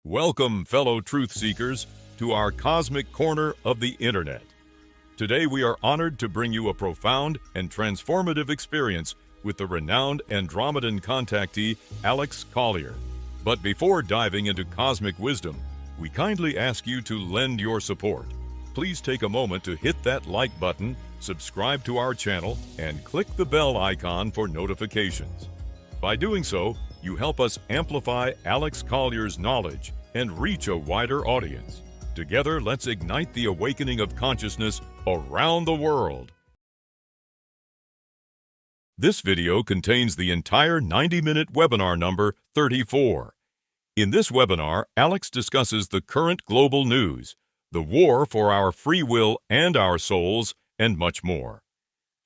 Welcome, fellow truth seekers, to our cosmic corner of the internet. Today we are honored to bring you a profound and transformative experience with the renowned Andromedan contactee, Alex Collier. But before diving into cosmic wisdom, we kindly ask you to lend your support. Please take a moment to hit that like button, subscribe to our channel, and click the bell icon for notifications. By doing so, you help us amplify Alex Collier's knowledge and reach a wider audience. Together, let's ignite the awakening of consciousness around the world. This video contains the entire 90-minute webinar number 34. In this webinar, Alex discusses the current global news, the war for our free will and our souls, and much more.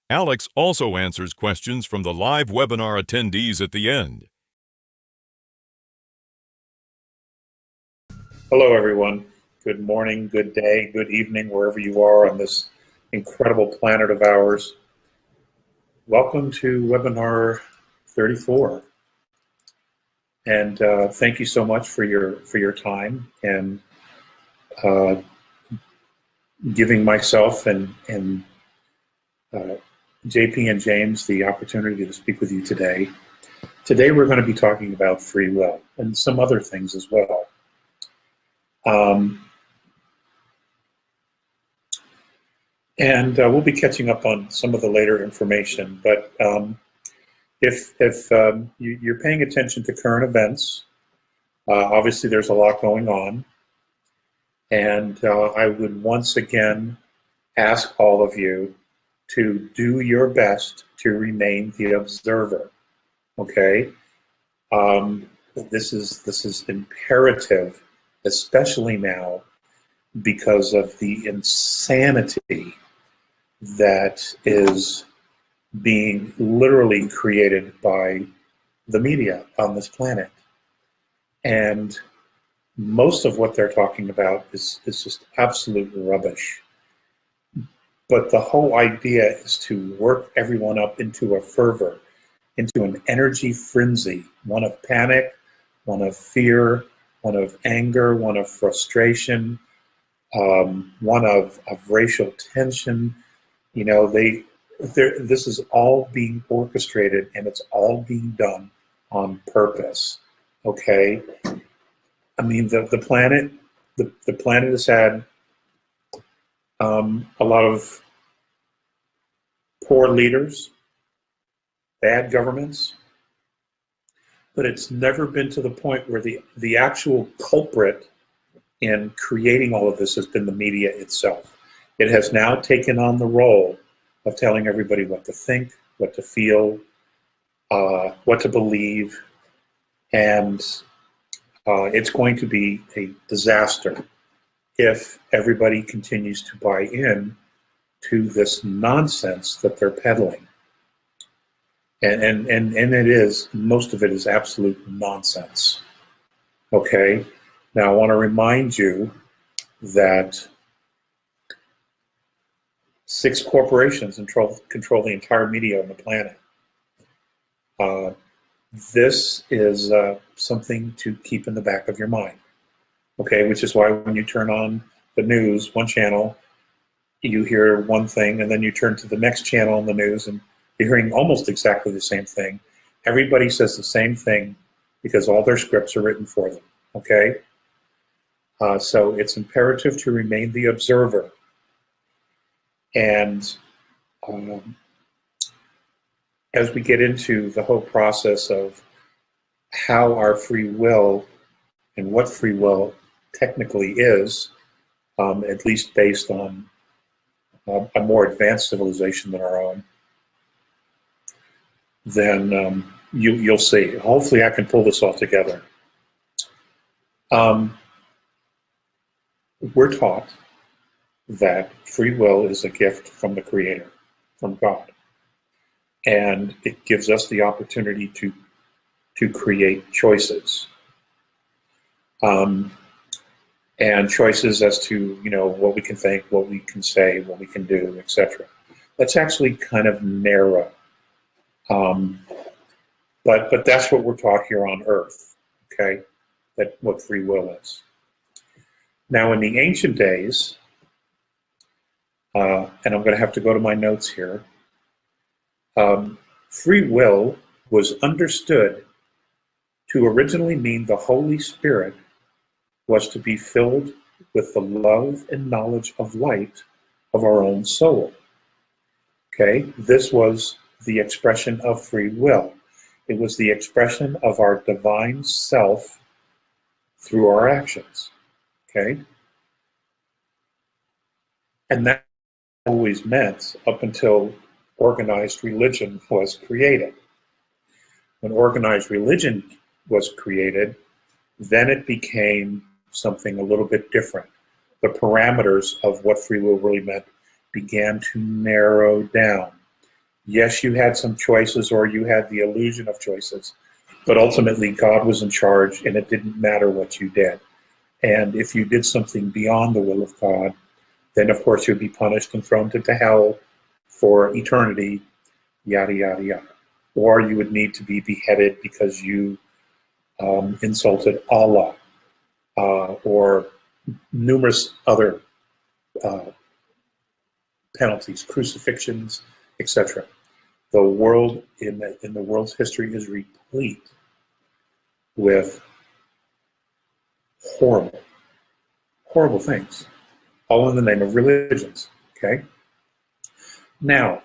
Alex also answers questions from the live webinar attendees at the end. Hello, everyone. Good morning, good day, good evening, wherever you are on this incredible planet of ours. Welcome to webinar 34. And thank you so much for your time and giving myself and JP and James the opportunity to speak with you today. Today we're going to be talking about free will and some other things as well. We'll be catching up on some of the later information, but if you're paying attention to current events, obviously there's a lot going on, and I would once again ask all of you to do your best to remain the observer, okay? This is imperative, especially now, because of the insanity that is being literally created by the media on this planet. And most of what they're talking about is just absolute rubbish. But the whole idea is to work everyone up into a fervor, into an energy frenzy, one of panic, one of fear, one of anger, one of frustration, one of racial tension. You know, this is all being orchestrated, and it's all being done on purpose. Okay, I mean the planet has had a lot of poor leaders, bad governments, but it's never been to the point where the actual culprit in creating all of this has been the media itself. It has now taken on the role of telling everybody what to think, what to feel, what to believe, and it's going to be a disaster if everybody continues to buy in to this nonsense that they're peddling. And it is, most of it is absolute nonsense. Okay? Now I want to remind you that 6 corporations control the entire media on the planet. This is something to keep in the back of your mind. Okay, which is why when you turn on the news, one channel, you hear one thing, and then you turn to the next channel on the news, and you're hearing almost exactly the same thing. Everybody says the same thing because all their scripts are written for them. Okay, so it's imperative to remain the observer. And as we get into the whole process of how our free will and what free will technically is, at least based on a more advanced civilization than our own, then you'll see. Hopefully I can pull this all together. We're taught that free will is a gift from the Creator, from God. And it gives us the opportunity to create choices. And choices as to, you know, what we can think, what we can say, what we can do, etc. That's actually kind of narrow. But that's what we're taught here on Earth, okay? that what free will is. Now, in the ancient days, and I'm going to have to go to my notes here, free will was understood to originally mean the Holy Spirit was to be filled with the love and knowledge of light of our own soul. Okay, this was the expression of free will. It was the expression of our divine self through our actions. Okay, and that always meant up until organized religion was created. When organized religion was created, then it became something a little bit different. The parameters of what free will really meant began to narrow down. Yes, you had some choices, or you had the illusion of choices, but ultimately God was in charge, and it didn't matter what you did. And if you did something beyond the will of God, then of course you'd be punished and thrown into hell for eternity, yada, yada, yada. Or you would need to be beheaded because you insulted Allah, or numerous other penalties, crucifixions, etc. The world in the world's history is replete with horrible, horrible things, all in the name of religions. Okay. Now,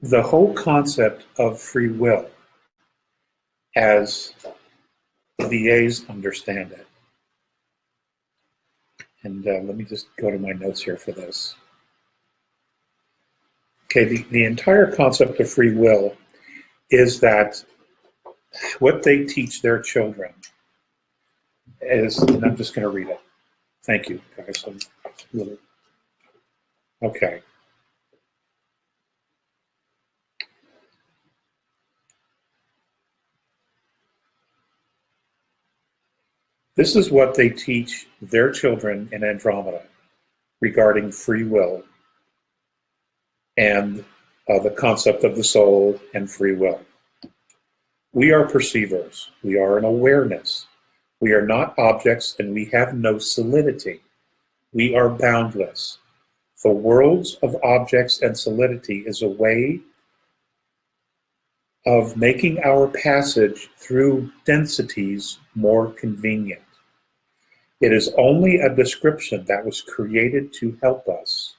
the whole concept of free will, as VAs understand it, and let me just go to my notes here for this. Okay, the entire concept of free will is that what they teach their children is, and I'm just going to read it. Thank you, guys. Okay. This is what they teach their children in Andromeda regarding free will and the concept of the soul and free will. We are perceivers. We are an awareness. We are not objects, and we have no solidity. We are boundless. The worlds of objects and solidity is a way of making our passage through densities more convenient. It is only a description that was created to help us.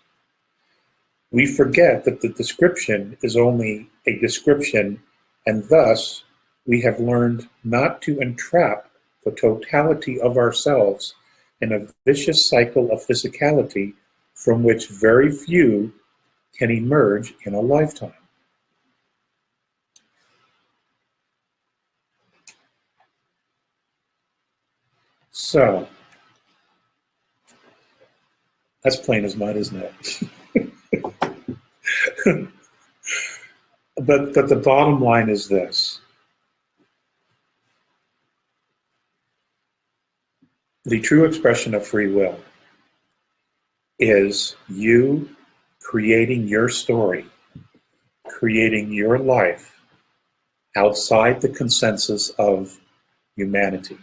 We forget that the description is only a description, and thus we have learned not to entrap the totality of ourselves in a vicious cycle of physicality from which very few can emerge in a lifetime. So, that's plain as mud, isn't it? But the bottom line is this. The true expression of free will is you creating your story, creating your life outside the consensus of humanity.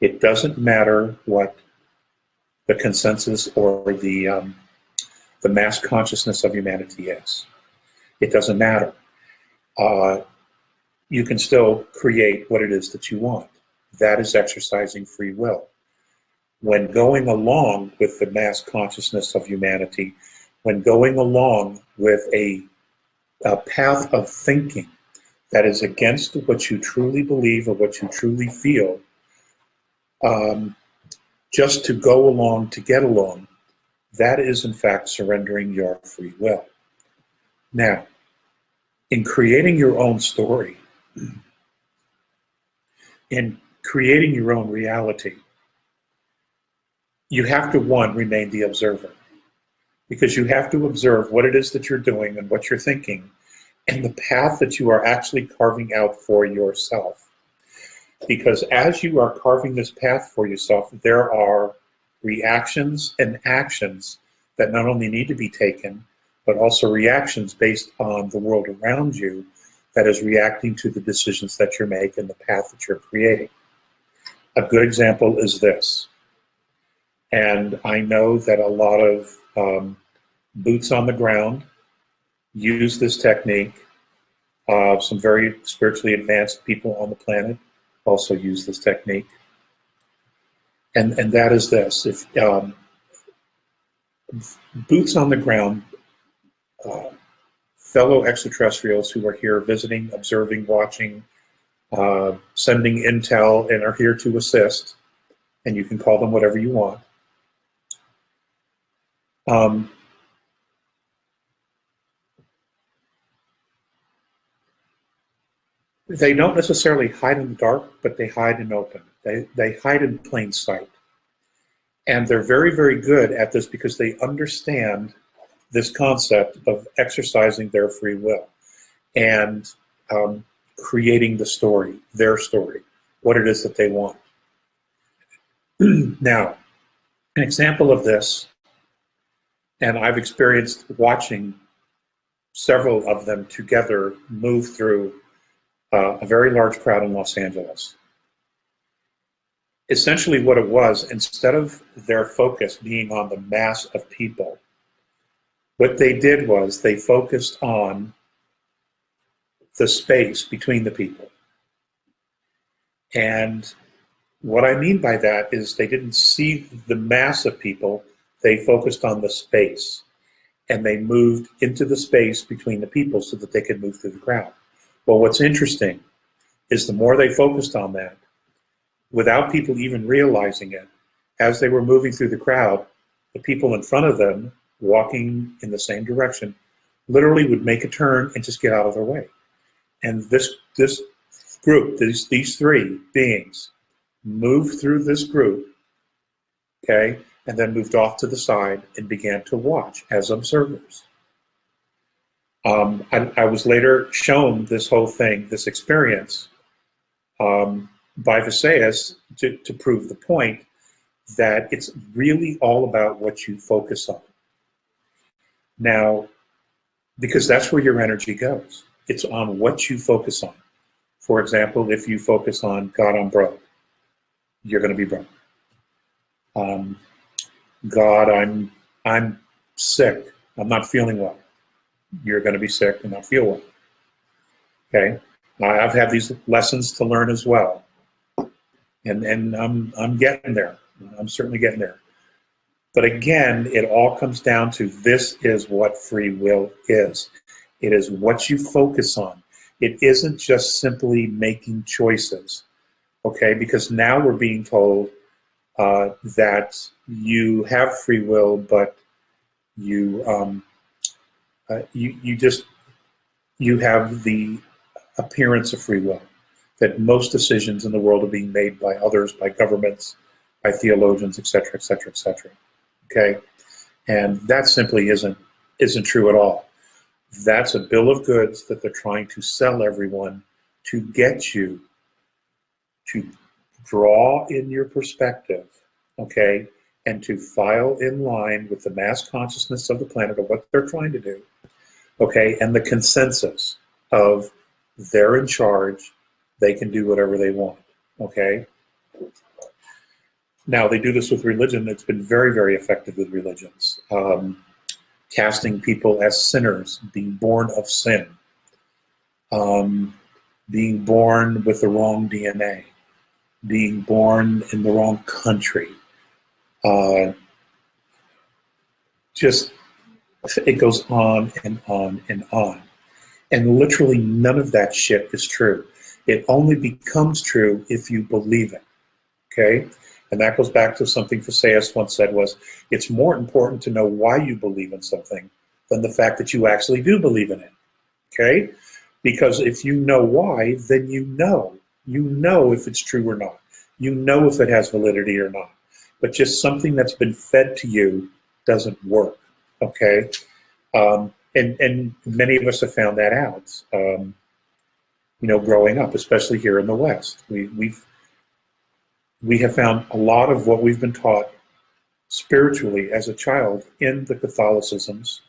It doesn't matter what the consensus or the mass consciousness of humanity is. It doesn't matter. You can still create what it is that you want. That is exercising free will. When going along with the mass consciousness of humanity, when going along with a path of thinking that is against what you truly believe or what you truly feel, just to go along, to get along, that is in fact surrendering your free will. Now, in creating your own story, in creating your own reality, you have to, one, remain the observer. Because you have to observe what it is that you're doing and what you're thinking and the path that you are actually carving out for yourself. Because as you are carving this path for yourself, there are reactions and actions that not only need to be taken, but also reactions based on the world around you that is reacting to the decisions that you make and the path that you're creating. A good example is this, and I know that a lot of boots on the ground use this technique. Some very spiritually advanced people on the planet also use this technique. And that is this. If boots on the ground, fellow extraterrestrials who are here visiting, observing, watching, sending intel, and are here to assist, and you can call them whatever you want. They don't necessarily hide in the dark, but they hide in open. They hide in plain sight. And they're very, very good at this because they understand this concept of exercising their free will and creating the story, their story, what it is that they want. Now, an example of this, and I've experienced watching several of them together move through a very large crowd in Los Angeles. Essentially what it was, instead of their focus being on the mass of people, what they did was they focused on the space between the people. And what I mean by that is they didn't see the mass of people, they focused on the space. And they moved into the space between the people so that they could move through the crowd. Well, what's interesting is the more they focused on that, without people even realizing it, as they were moving through the crowd, the people in front of them, walking in the same direction, literally would make a turn and just get out of their way. And this group, these three beings, moved through this group, okay, and then moved off to the side and began to watch as observers. I was later shown this whole thing, this experience, by Visayas to prove the point that it's really all about what you focus on. Now, because that's where your energy goes. It's on what you focus on. For example, if you focus on, God, I'm broke, you're going to be broke. God, I'm sick, I'm not feeling well. You're going to be sick and not feel well. Okay? Now, I've had these lessons to learn as well. And I'm getting there. I'm certainly getting there. But again, it all comes down to this is what free will is. It is what you focus on. It isn't just simply making choices. Okay? Because now we're being told that you have free will, but you have the appearance of free will. That most decisions in the world are being made by others, by governments, by theologians, etc., etc., etc. Okay, and that simply isn't true at all. That's a bill of goods that they're trying to sell everyone to get you to draw in your perspective, okay, and to file in line with the mass consciousness of the planet of what they're trying to do, okay, and the consensus of they're in charge, they can do whatever they want, okay? Now, they do this with religion. It's been very, very effective with religions. Casting people as sinners, being born of sin, being born with the wrong DNA, being born in the wrong country. Just, it goes on and on and on. And literally none of that shit is true. It only becomes true if you believe it, okay? And that goes back to something Visayas once said was, it's more important to know why you believe in something than the fact that you actually do believe in it, okay? Because if you know why, then you know if it's true or not. You know if it has validity or not. But just something that's been fed to you doesn't work, okay? And many of us have found that out, growing up, especially here in the West. We have found a lot of what we've been taught spiritually as a child in the Catholicisms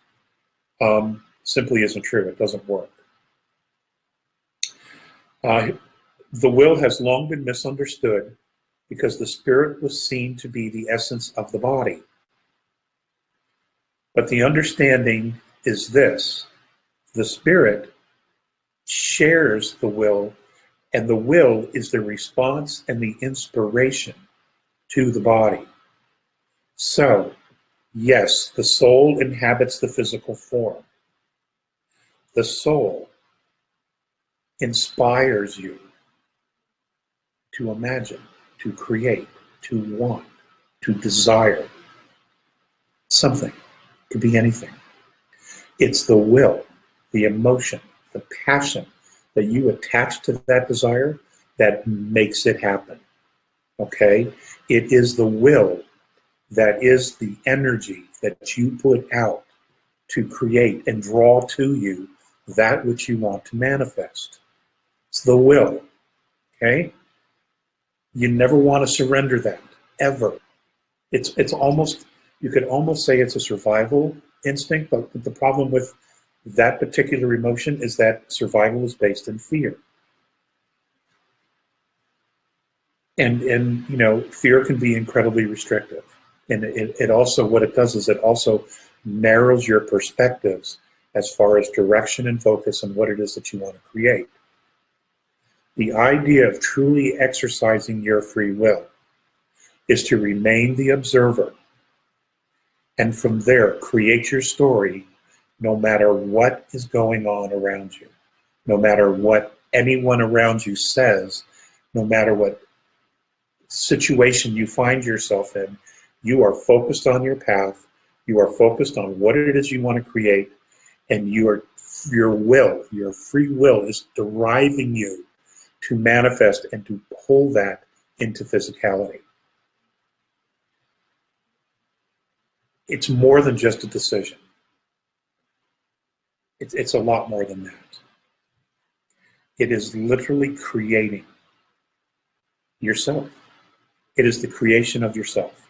simply isn't true. It doesn't work. Uh, the will has long been misunderstood because the spirit was seen to be the essence of the body. But the understanding is this: the spirit shares the will, and the will is the response and the inspiration to the body. So, yes, the soul inhabits the physical form. The soul inspires you to imagine, to create, to want, to desire something. It could be anything. It's the will, the emotion, the passion that you attach to that desire that makes it happen. Okay? It is the will that is the energy that you put out to create and draw to you that which you want to manifest. It's the will. Okay? You never want to surrender that, ever. It's almost, you could almost say it's a survival instinct, but the problem with that particular emotion is that survival is based in fear. And you know, fear can be incredibly restrictive. And it also, what it does is it also narrows your perspectives as far as direction and focus on what it is that you want to create. The idea of truly exercising your free will is to remain the observer, and from there create your story no matter what is going on around you, no matter what anyone around you says, no matter what situation you find yourself in. You are focused on your path, you are focused on what it is you want to create, and your will, your free will is driving you to manifest and to pull that into physicality. It's more than just a decision. It's a lot more than that. It is literally creating yourself. It is the creation of yourself,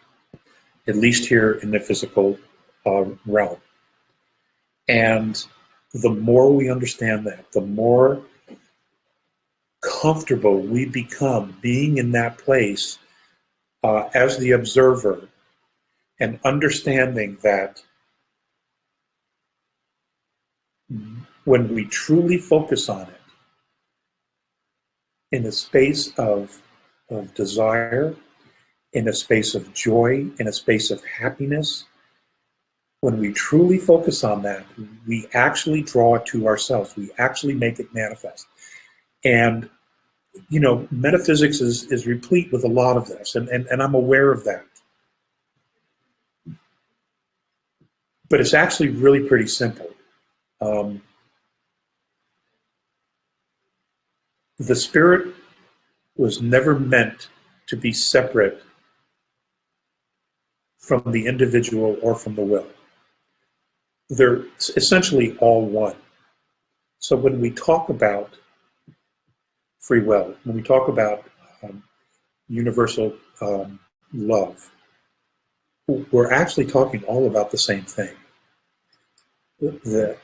at least here in the physical realm. And the more we understand that, the more comfortable we become being in that place as the observer, and understanding that when we truly focus on it in a space of desire, in a space of joy, in a space of happiness, when we truly focus on that, we actually draw it to ourselves. We actually make it manifest. And, you know, metaphysics is replete with a lot of this, and I'm aware of that. But it's actually really pretty simple. The spirit was never meant to be separate from the individual or from the will. They're essentially all one. So when we talk about free will, when we talk about universal love, we're actually talking all about the same thing. The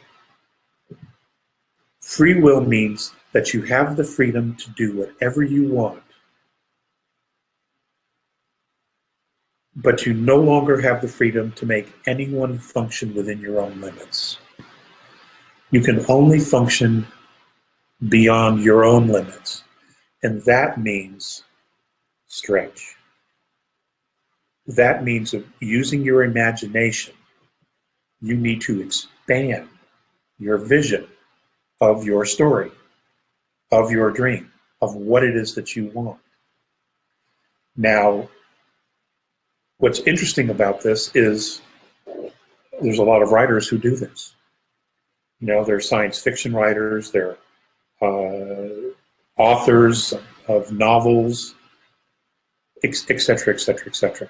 free will means that you have the freedom to do whatever you want, but you no longer have the freedom to make anyone function within your own limits. You can only function beyond your own limits, and that means stretch. That means using your imagination. You need to expand your vision of your story, of your dream, of what it is that you want. Now, what's interesting about this is there's a lot of writers who do this. You know, they're science fiction writers, they're authors of novels, et cetera, et cetera, et cetera.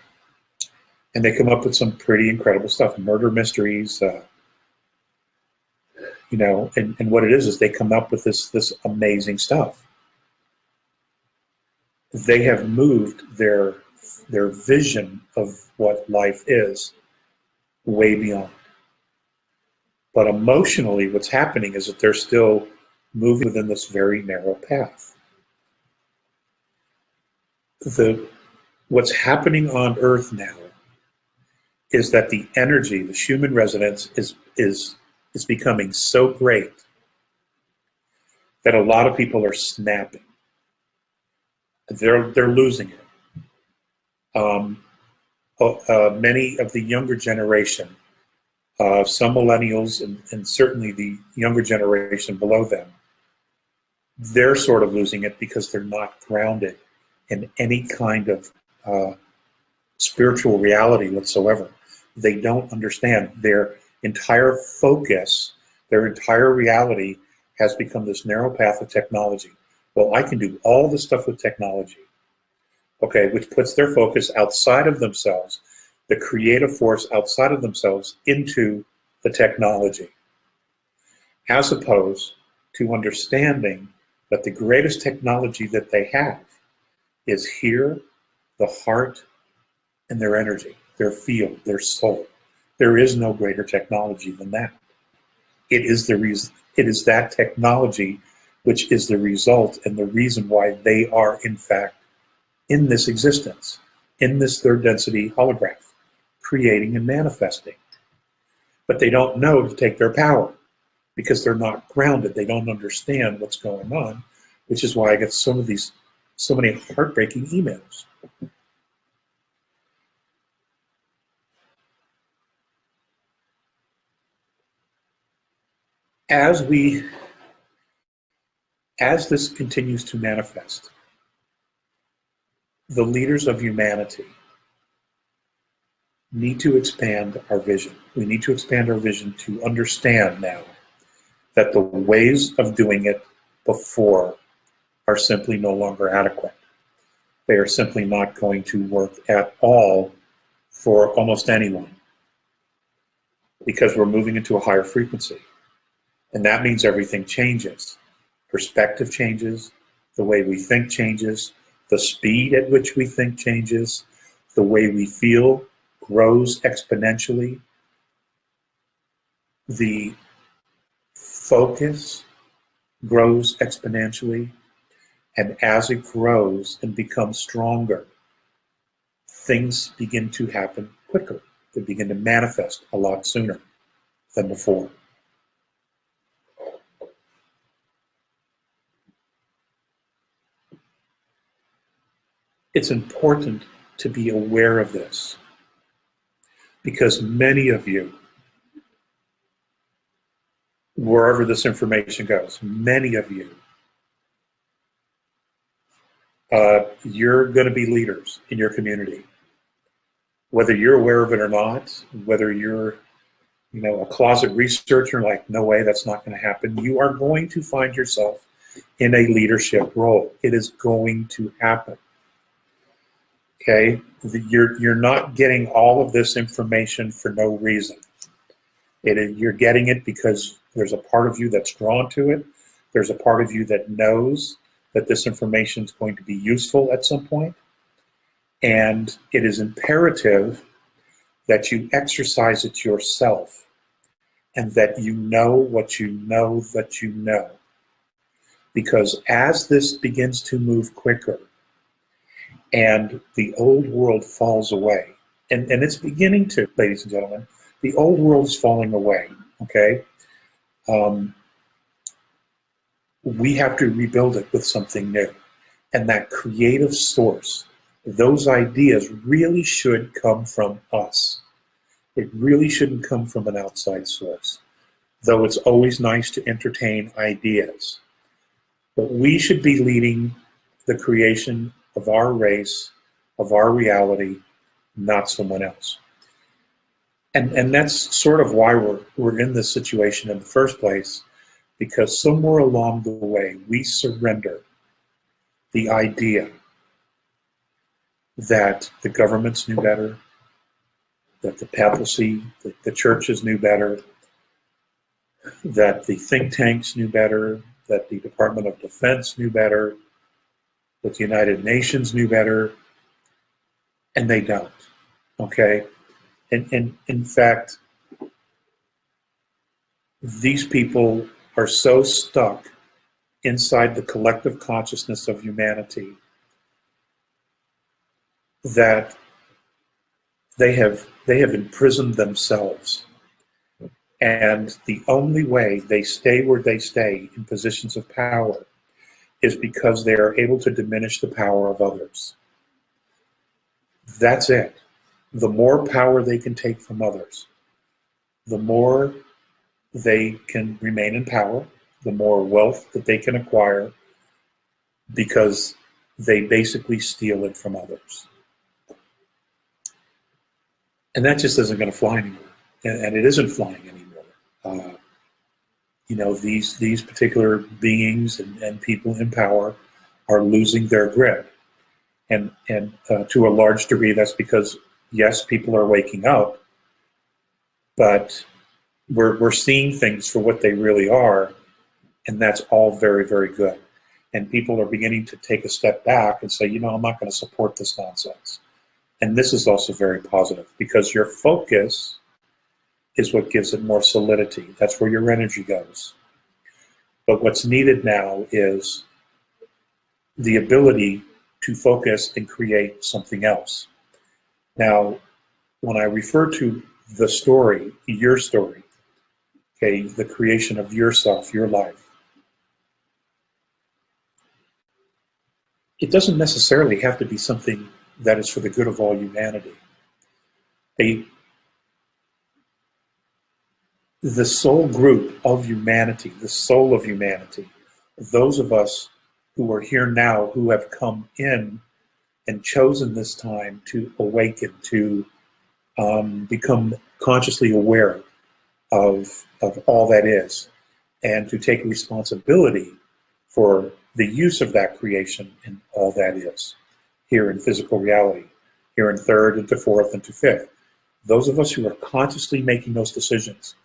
And they come up with some pretty incredible stuff, murder mysteries, you know, and what it is they come up with this amazing stuff. They have moved their vision of what life is way beyond. But emotionally, what's happening is that they're still moving within this very narrow path. What's happening on Earth now is that the energy, the human resonance, is becoming so great that a lot of people are snapping. They're losing it. Many of the younger generation, some millennials, and certainly the younger generation below them, they're sort of losing it because they're not grounded in any kind of spiritual reality whatsoever. They don't understand. Their entire focus, their entire reality has become this narrow path of technology. Well, I can do all this stuff with technology, okay, which puts their focus outside of themselves, the creative force outside of themselves, into the technology, as opposed to understanding that the greatest technology that they have is here, the heart, and their energy, their field, their soul. There is no greater technology than that. It is that technology which is the result and the reason why they are, in fact, in this existence, in this third density holograph, creating and manifesting. But they don't know to take their power because they're not grounded. They don't understand what's going on, which is why I get so many heartbreaking emails. As this continues to manifest, the leaders of humanity need to expand our vision. We need to expand our vision to understand now that the ways of doing it before are simply no longer adequate. They are simply not going to work at all for almost anyone because we're moving into a higher frequency. And that means everything changes. Perspective changes, the way we think changes, the speed at which we think changes, the way we feel grows exponentially, the focus grows exponentially, and as it grows and becomes stronger, things begin to happen quicker. They begin to manifest a lot sooner than before. It's important to be aware of this because many of you, wherever this information goes, many of you, you're going to be leaders in your community. Whether you're aware of it or not, whether you're a closet researcher, like, no way, that's not going to happen, you are going to find yourself in a leadership role. It is going to happen. Okay, you're not getting all of this information for no reason. You're getting it because there's a part of you that's drawn to it. There's a part of you that knows that this information is going to be useful at some point. And it is imperative that you exercise it yourself and that you know what you know that you know. Because as this begins to move quicker, and the old world falls away. And it's beginning to, ladies and gentlemen, the old world is falling away, okay? We have to rebuild it with something new. And that creative source, those ideas really should come from us. It really shouldn't come from an outside source, though it's always nice to entertain ideas. But we should be leading the creation of our race, of our reality, not someone else. And that's sort of why we're in this situation in the first place, because somewhere along the way we surrender the idea that the governments knew better, that the papacy, the churches knew better, that the think tanks knew better, that the Department of Defense knew better, that the United Nations knew better, and they don't, okay? And in fact, these people are so stuck inside the collective consciousness of humanity that they have imprisoned themselves. And the only way they stay where they stay in positions of power is because they are able to diminish the power of others. That's it. The more power they can take from others, the more they can remain in power, the more wealth that they can acquire, because they basically steal it from others. And that just isn't going to fly anymore. And it isn't flying anymore. These particular beings and people in power are losing their grip. And to a large degree, that's because, yes, people are waking up, but we're seeing things for what they really are, and that's all very, very good. And people are beginning to take a step back and say, I'm not going to support this nonsense. And this is also very positive, because your focus is what gives it more solidity. That's where your energy goes. But what's needed now is the ability to focus and create something else. Now, when I refer to the story, your story, okay, the creation of yourself, your life, it doesn't necessarily have to be something that is for the good of all humanity. The soul group of humanity, the soul of humanity, those of us who are here now, who have come in and chosen this time to awaken, to become consciously aware of all that is, and to take responsibility for the use of that creation and all that is, here in physical reality, here in third and to fourth and to fifth. Those of us who are consciously making those decisions,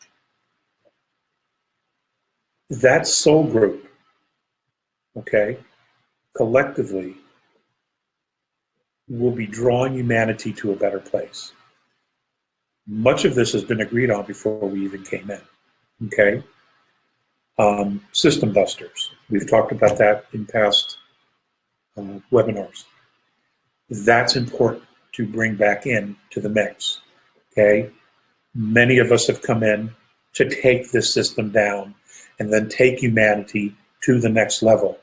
that soul group, okay, collectively will be drawing humanity to a better place. Much of this has been agreed on before we even came in, okay? System busters. We've talked about that in past webinars. That's important to bring back in to the mix, okay? Many of us have come in to take this system down and then take humanity to the next level.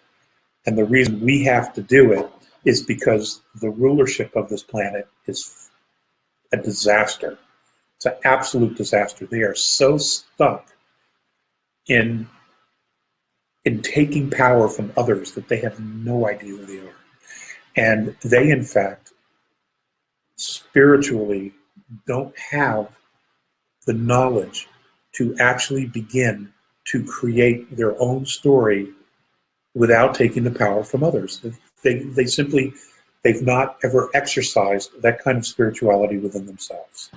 And the reason we have to do it is because the rulership of this planet is a disaster. It's an absolute disaster. They are so stuck in taking power from others that they have no idea who they are. And they, in fact, spiritually don't have the knowledge to actually begin to create their own story without taking the power from others. They've not ever exercised that kind of spirituality within themselves.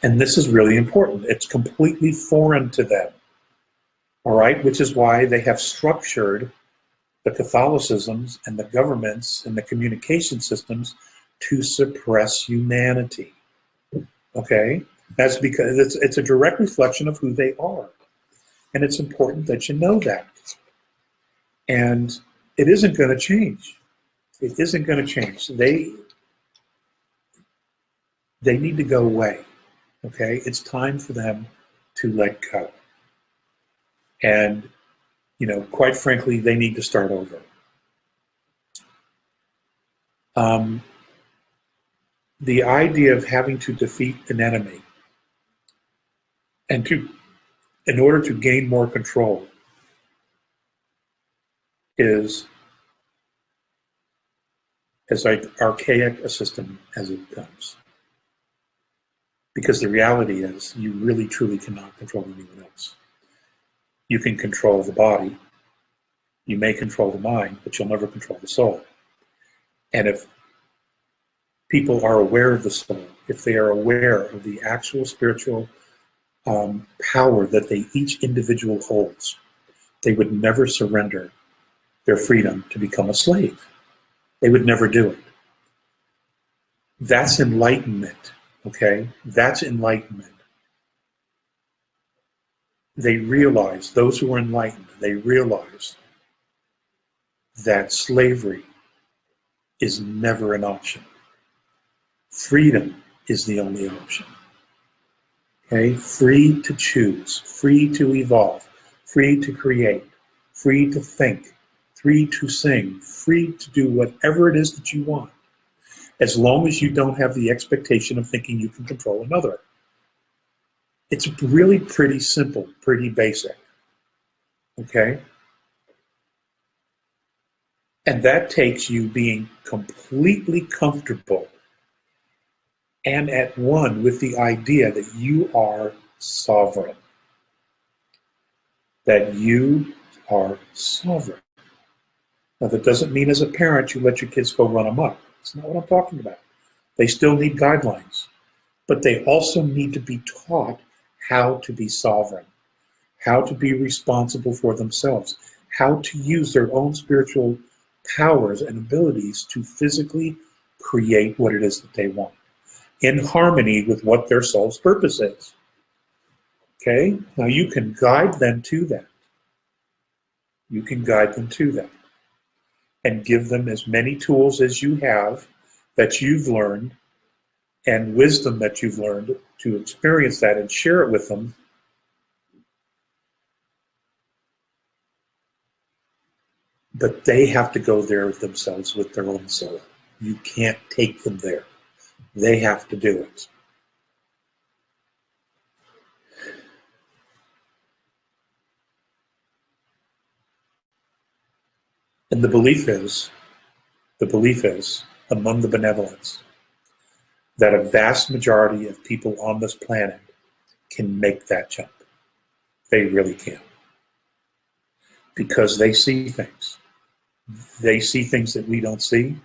And this is really important. It's completely foreign to them, all right? Which is why they have structured the Catholicisms and the governments and the communication systems to suppress humanity, okay? That's because it's a direct reflection of who they are. And it's important that you know that. And it isn't going to change. It isn't going to change. They need to go away, okay? It's time for them to let go. And, quite frankly, they need to start over. The idea of having to defeat an enemy and in order to gain more control is as archaic a system as it comes. Because the reality is you really truly cannot control anyone else. You can control the body, you may control the mind, but you'll never control the soul. And if people are aware of the soul, if they are aware of the actual spiritual power that each individual holds, they would never surrender their freedom to become a slave. They would never do it. That's enlightenment, okay? That's enlightenment. they realize, those who are enlightened, they realize that slavery is never an option. Freedom is the only option. Okay? Free to choose, free to evolve, free to create, free to think, free to sing, free to do whatever it is that you want, as long as you don't have the expectation of thinking you can control another. It's really pretty simple, pretty basic. Okay? And that takes you being completely comfortable and at one with the idea that you are sovereign. That you are sovereign. Now, that doesn't mean as a parent you let your kids go run amok. That's not what I'm talking about. They still need guidelines. But they also need to be taught how to be sovereign, how to be responsible for themselves, how to use their own spiritual powers and abilities to physically create what it is that they want, in harmony with what their soul's purpose is. Okay? Now you can guide them to that. You can guide them to that. And give them as many tools as you have that you've learned and wisdom that you've learned to experience that and share it with them. But they have to go there themselves with their own soul. You can't take them there. They have to do it. And the belief is among the benevolence that a vast majority of people on this planet can make that jump. They really can. Because they see things. They see things that we don't see.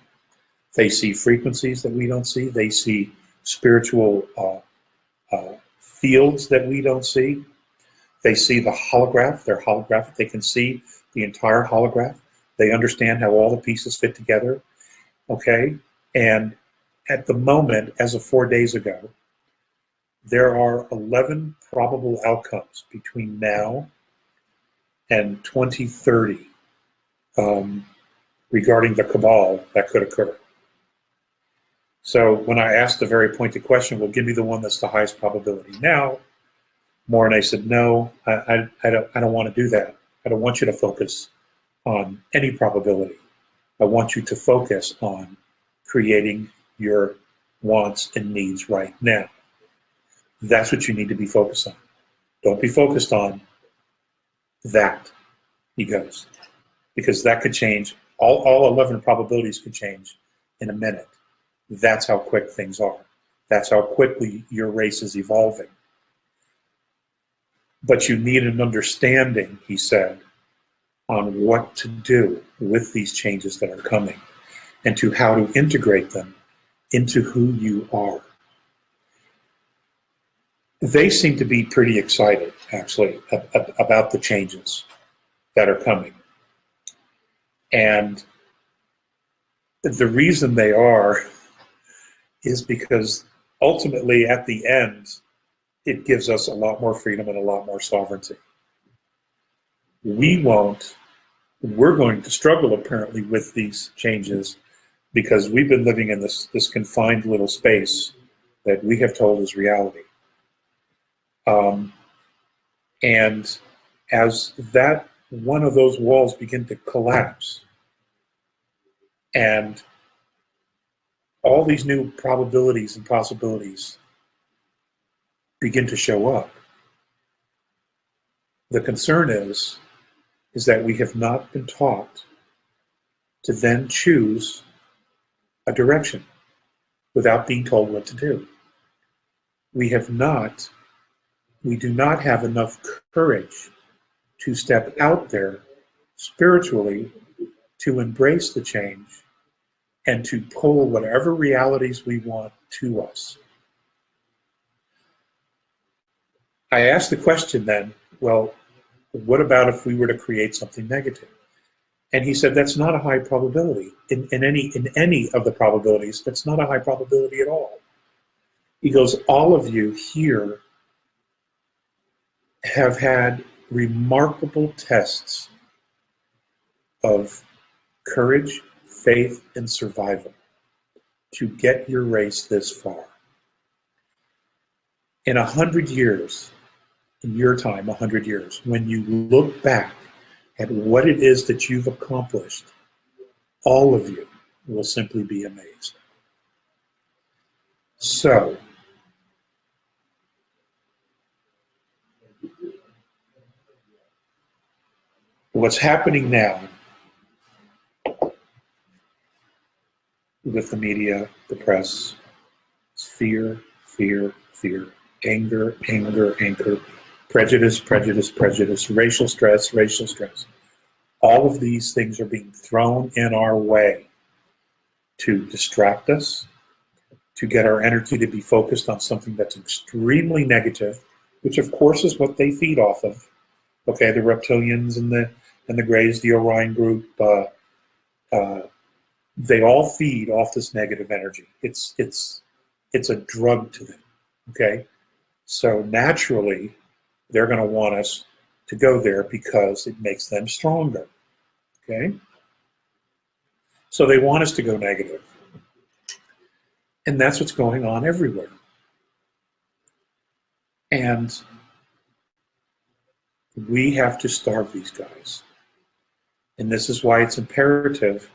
They see frequencies that we don't see. They see spiritual fields that we don't see. They see the holograph. They're holographic. They can see the entire holograph. They understand how all the pieces fit together. Okay? And at the moment, as of 4 days ago, there are 11 probable outcomes between now and 2030 regarding the cabal that could occur. So when I asked the very pointed question, well, give me the one that's the highest probability now, Mornay said, no, I don't want to do that. I don't want you to focus on any probability. I want you to focus on creating your wants and needs right now. That's what you need to be focused on. Don't be focused on that, he goes, because that could change. All 11 probabilities could change in a minute. That's how quick things are. That's how quickly your race is evolving. But you need an understanding, he said, on what to do with these changes that are coming and to how to integrate them into who you are. They seem to be pretty excited, actually, about the changes that are coming. And the reason they are is because ultimately, at the end, it gives us a lot more freedom and a lot more sovereignty. We're going to struggle, apparently, with these changes because we've been living in this confined little space that we have told is reality. And as that one of those walls begin to collapse and all these new probabilities and possibilities begin to show up, the concern is that we have not been taught to then choose a direction without being told what to do. We do not have enough courage to step out there spiritually to embrace the change and to pull whatever realities we want to us. I asked the question then, well, what about if we were to create something negative? And he said, that's not a high probability. In any of the probabilities, that's not a high probability at all. He goes, all of you here have had remarkable tests of courage, faith, and survival to get your race this far. In 100 years, in your time, 100 years, when you look back at what it is that you've accomplished, all of you will simply be amazed. So, what's happening now with the media, the press, is fear, fear, fear, anger, anger, anger, prejudice, prejudice, prejudice, racial stress, racial stress. All of these things are being thrown in our way to distract us, to get our energy to be focused on something that's extremely negative, which of course is what they feed off of. Okay, the reptilians and the Greys, the Orion group, they all feed off this negative energy. It's a drug to them. Okay, so naturally they're going to want us to go there because it makes them stronger. Okay, so they want us to go negative. And that's what's going on everywhere. And we have to starve these guys. And this is why it's imperative,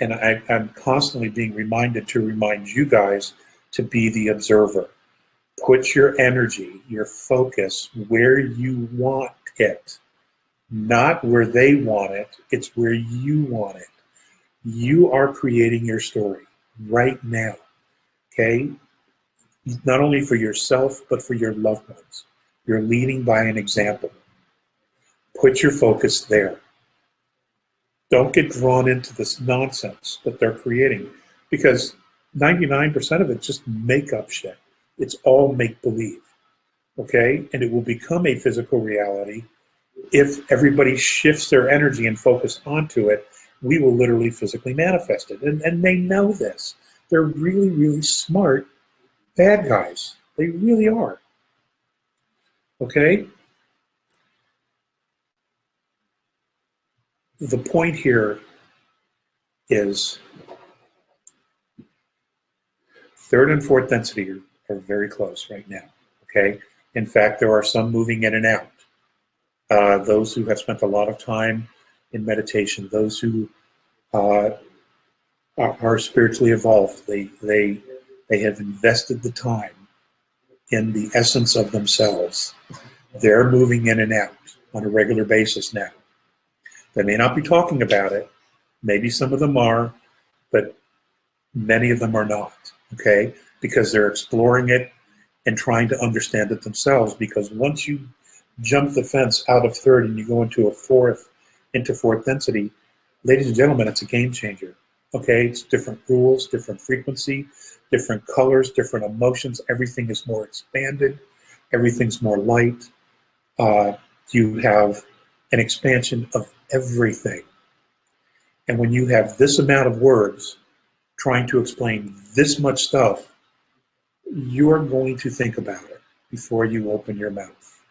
and I'm constantly being reminded to remind you guys to be the observer. Put your energy, your focus where you want it, not where they want it. It's where you want it. You are creating your story right now. Okay? Not only for yourself, but for your loved ones. You're leading by an example. Put your focus there. Don't get drawn into this nonsense that they're creating, because 99% of it's just make-up shit. It's all make-believe, okay? And it will become a physical reality if everybody shifts their energy and focus onto it. We will literally physically manifest it, and they know this. They're really, really smart bad guys. They really are. Okay? The point here is third and fourth density are very close right now. Okay? In fact, there are some moving in and out. Those who have spent a lot of time in meditation, those who are spiritually evolved, they have invested the time in the essence of themselves. They're moving in and out on a regular basis now. They may not be talking about it. Maybe some of them are, but many of them are not, okay? Because they're exploring it and trying to understand it themselves, because once you jump the fence out of third and you go into fourth density, ladies and gentlemen, it's a game changer. Okay, it's different rules, different frequency, different colors, different emotions. Everything is more expanded. Everything's more light. You have an expansion of everything. And when you have this amount of words trying to explain this much stuff, you're going to think about it before you open your mouth,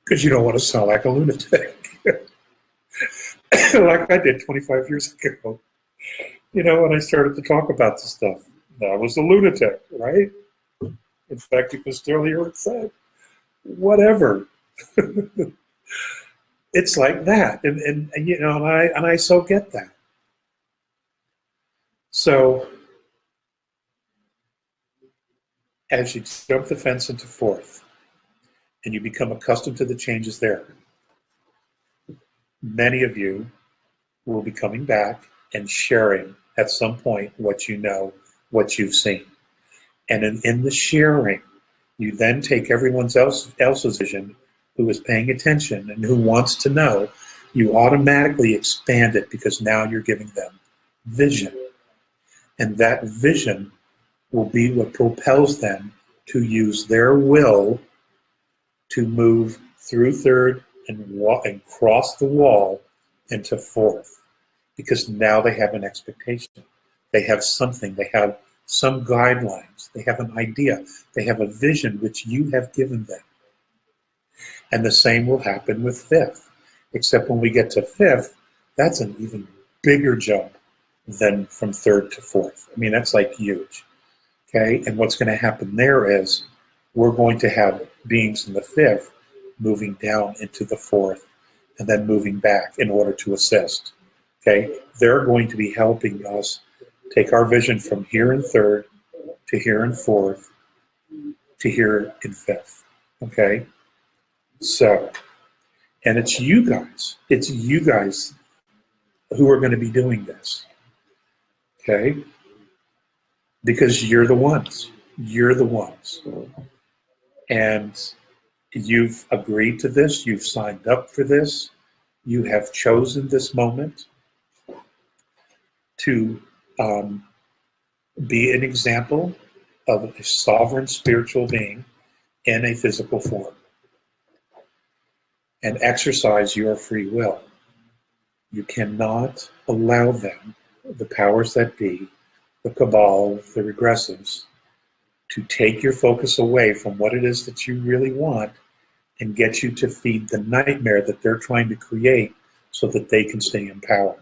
because you don't want to sound like a lunatic like I did 25 years ago. You know, when I started to talk about this stuff, I was a lunatic, right? In fact, you can still hear it said, whatever. It's like that, and you know, and I so get that. So as you jump the fence into fourth, and you become accustomed to the changes there, many of you will be coming back and sharing at some point what you know, what you've seen. And in the sharing, you then take everyone else's vision who is paying attention and who wants to know. You automatically expand it, because now you're giving them vision. And that vision will be what propels them to use their will to move through third and cross the wall into fourth, because now they have an expectation. They have something. They have some guidelines. They have an idea. They have a vision which you have given them. And the same will happen with fifth, except when we get to fifth, that's an even bigger jump than from third to fourth. I mean, that's like huge. Okay, and what's going to happen there is we're going to have beings in the fifth moving down into the fourth and then moving back in order to assist. Okay, they're going to be helping us take our vision from here in third to here in fourth to here in fifth. Okay, so, and it's you guys who are going to be doing this. Okay, because you're the ones. And you've agreed to this, you've signed up for this, you have chosen this moment to be an example of a sovereign spiritual being in a physical form and exercise your free will. You cannot allow them, the powers that be, the cabal, the regressives, to take your focus away from what it is that you really want and get you to feed the nightmare that they're trying to create so that they can stay in power.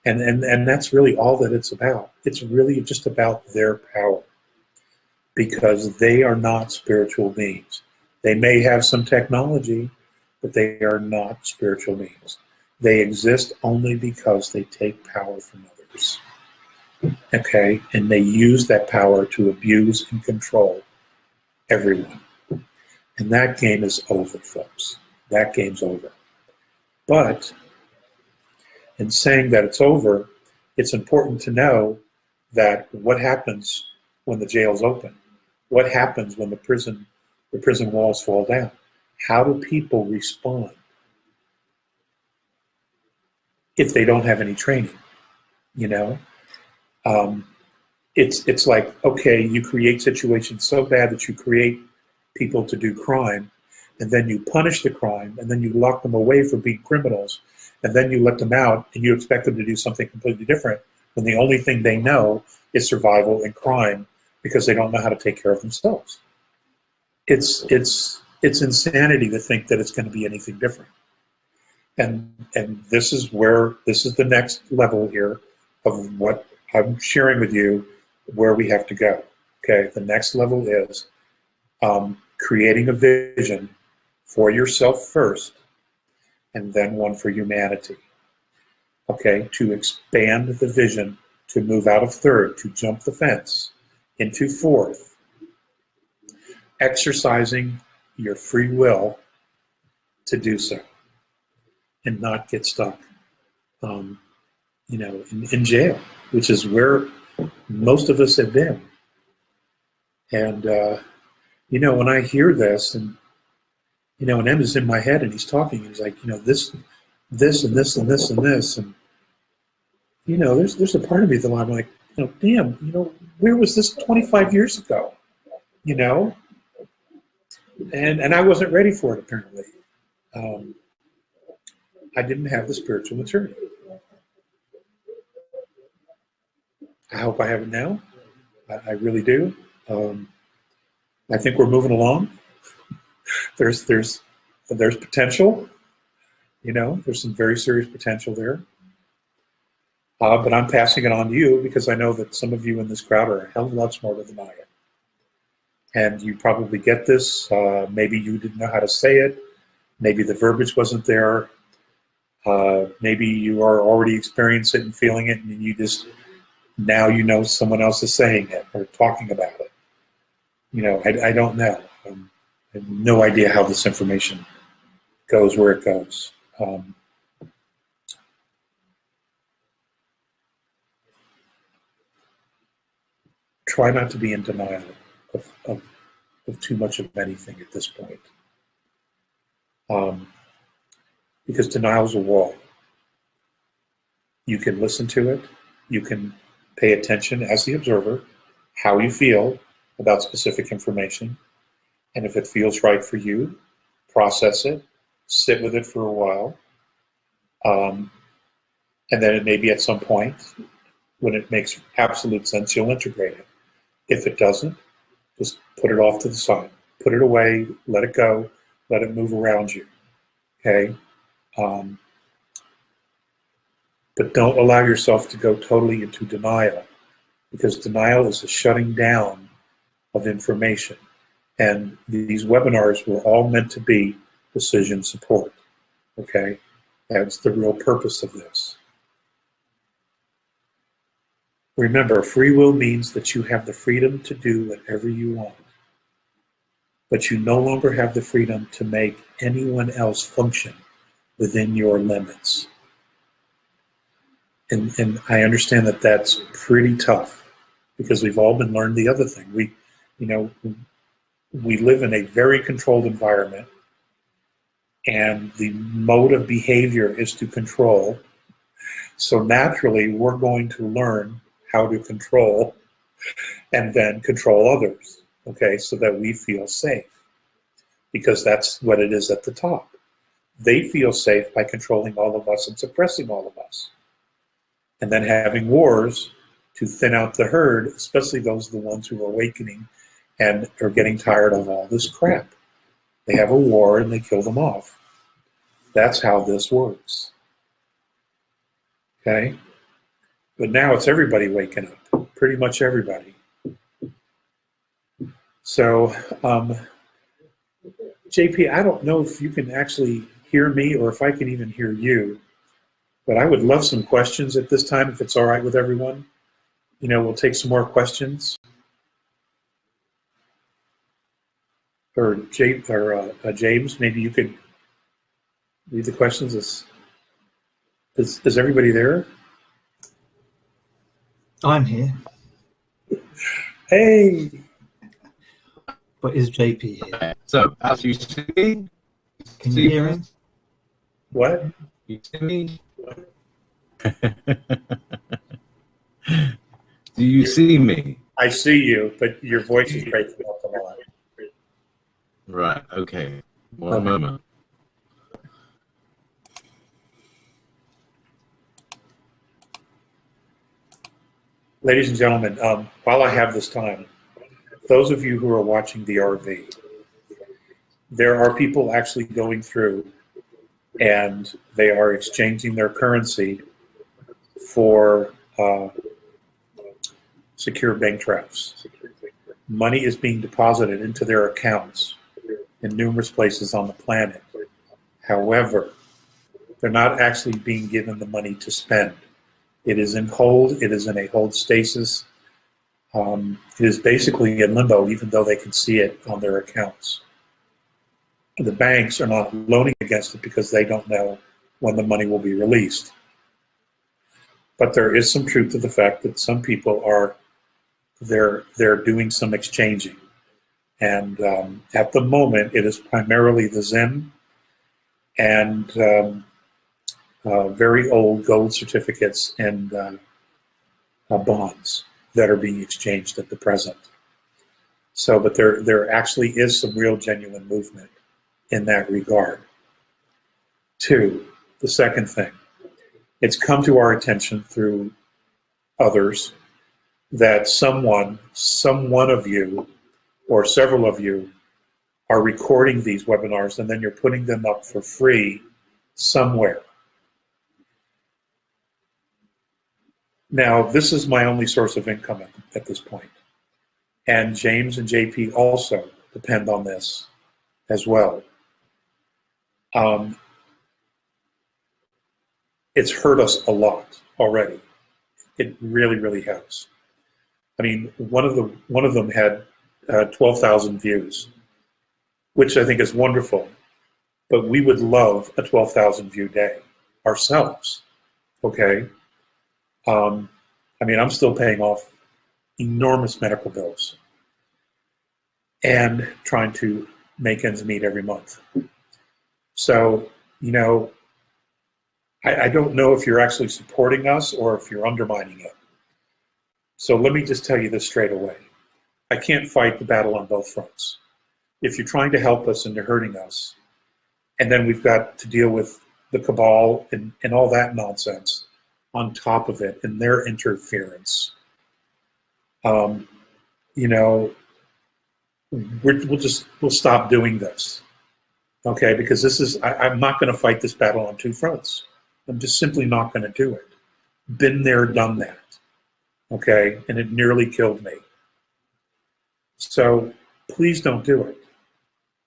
And that's really all that it's about. It's really just about their power, because they are not spiritual beings. They may have some technology, but they are not spiritual beings. They exist only because they take power from others. Okay? And they use that power to abuse and control everyone. And that game is over, folks. That game's over. But in saying that it's over, it's important to know that what happens when the jail's open? What happens when the prison walls fall down? How do people respond if they don't have any training? You know, it's like, okay, you create situations so bad that you create people to do crime, and then you punish the crime, and then you lock them away for being criminals, and then you let them out, and you expect them to do something completely different when the only thing they know is survival and crime because they don't know how to take care of themselves. It's insanity to think that it's going to be anything different. And this is the next level here of what I'm sharing with you, where we have to go. Okay, the next level is creating a vision for yourself first, and then one for humanity. Okay, to expand the vision, to move out of third, to jump the fence into fourth, exercising your free will to do so, and not get stuck, in jail, which is where most of us have been. And when I hear this, and and M is in my head, and he's talking, and he's like, this, and this, and this, and this, and there's a part of me that I'm like, damn, where was this 25 years ago? And I wasn't ready for it, apparently. I didn't have the spiritual maturity. I hope I have it now. I really do. I think we're moving along. There's potential. There's some very serious potential there. But I'm passing it on to you because I know that some of you in this crowd are a hell of a lot smarter than I am. And you probably get this. Maybe you didn't know how to say it. Maybe the verbiage wasn't there. Maybe you are already experiencing it and feeling it, and you just, now someone else is saying it or talking about it. I don't know. I have no idea how this information goes where it goes. Try not to be in denial of too much of anything at this point. Because denial is a wall. You can listen to it. You can pay attention as the observer, how you feel about specific information. And if it feels right for you, process it, sit with it for a while. And then it may be at some point when it makes absolute sense, you'll integrate it. If it doesn't, just put it off to the side. Put it away, let it go, Let it move around you. Okay? But don't allow yourself to go totally into denial, because denial is a shutting down of information. And these webinars were all meant to be decision support. Okay? That's the real purpose of this. Remember, free will means that you have the freedom to do whatever you want, but you no longer have the freedom to make anyone else function within your limits. And I understand that that's pretty tough, because we've all been learned the other thing. We live in a very controlled environment, and the mode of behavior is to control. So naturally, we're going to learn how to control and then control others, okay, so that we feel safe, because that's what it is at the top. They feel safe by controlling all of us and suppressing all of us, and then having wars to thin out the herd, especially the ones who are awakening and are getting tired of all this crap. They have a war and they kill them off. That's how this works. Okay? But now it's everybody waking up, pretty much everybody. So, JP, I don't know if you can actually hear me or if I can even hear you, but I would love some questions at this time, if it's all right with everyone. We'll take some more questions. Or James, maybe you could read the questions. Is everybody there? I'm here. Hey! But is JP here? So, as you see, Can you hear him? What? You see me? Do you see me? I see you, but your voice is breaking up a lot. Right, okay. One moment. Ladies and gentlemen, while I have this time, those of you who are watching the RV, there are people actually going through and they are exchanging their currency for secure bank drafts. Money is being deposited into their accounts in numerous places on the planet. However, they're not actually being given the money to spend. It is in hold. It is in a hold stasis. It is basically in limbo, even though they can see it on their accounts. The banks are not loaning against it because they don't know when the money will be released. But there is some truth to the fact that some people are they're doing some exchanging, and at the moment it is primarily the Zim and very old gold certificates and bonds that are being exchanged at the present. So, but there actually is some real genuine movement in that regard. Two, the second thing, it's come to our attention through others that some one of you or several of you are recording these webinars and then you're putting them up for free somewhere. Now, this is my only source of income at this point. And James and JP also depend on this as well. It's hurt us a lot already. It really, really has. I mean, one of them had 12,000 views, which I think is wonderful. But we would love a 12,000 view day ourselves. Okay. I mean, I'm still paying off enormous medical bills and trying to make ends meet every month. So, I don't know if you're actually supporting us or if you're undermining it. So let me just tell you this straight away. I can't fight the battle on both fronts. If you're trying to help us and you're hurting us, and then we've got to deal with the cabal and all that nonsense on top of it and their interference, we'll stop doing this. Okay, because this is, I'm not going to fight this battle on two fronts. I'm just simply not going to do it. Been there, done that. Okay, and it nearly killed me. So please don't do it.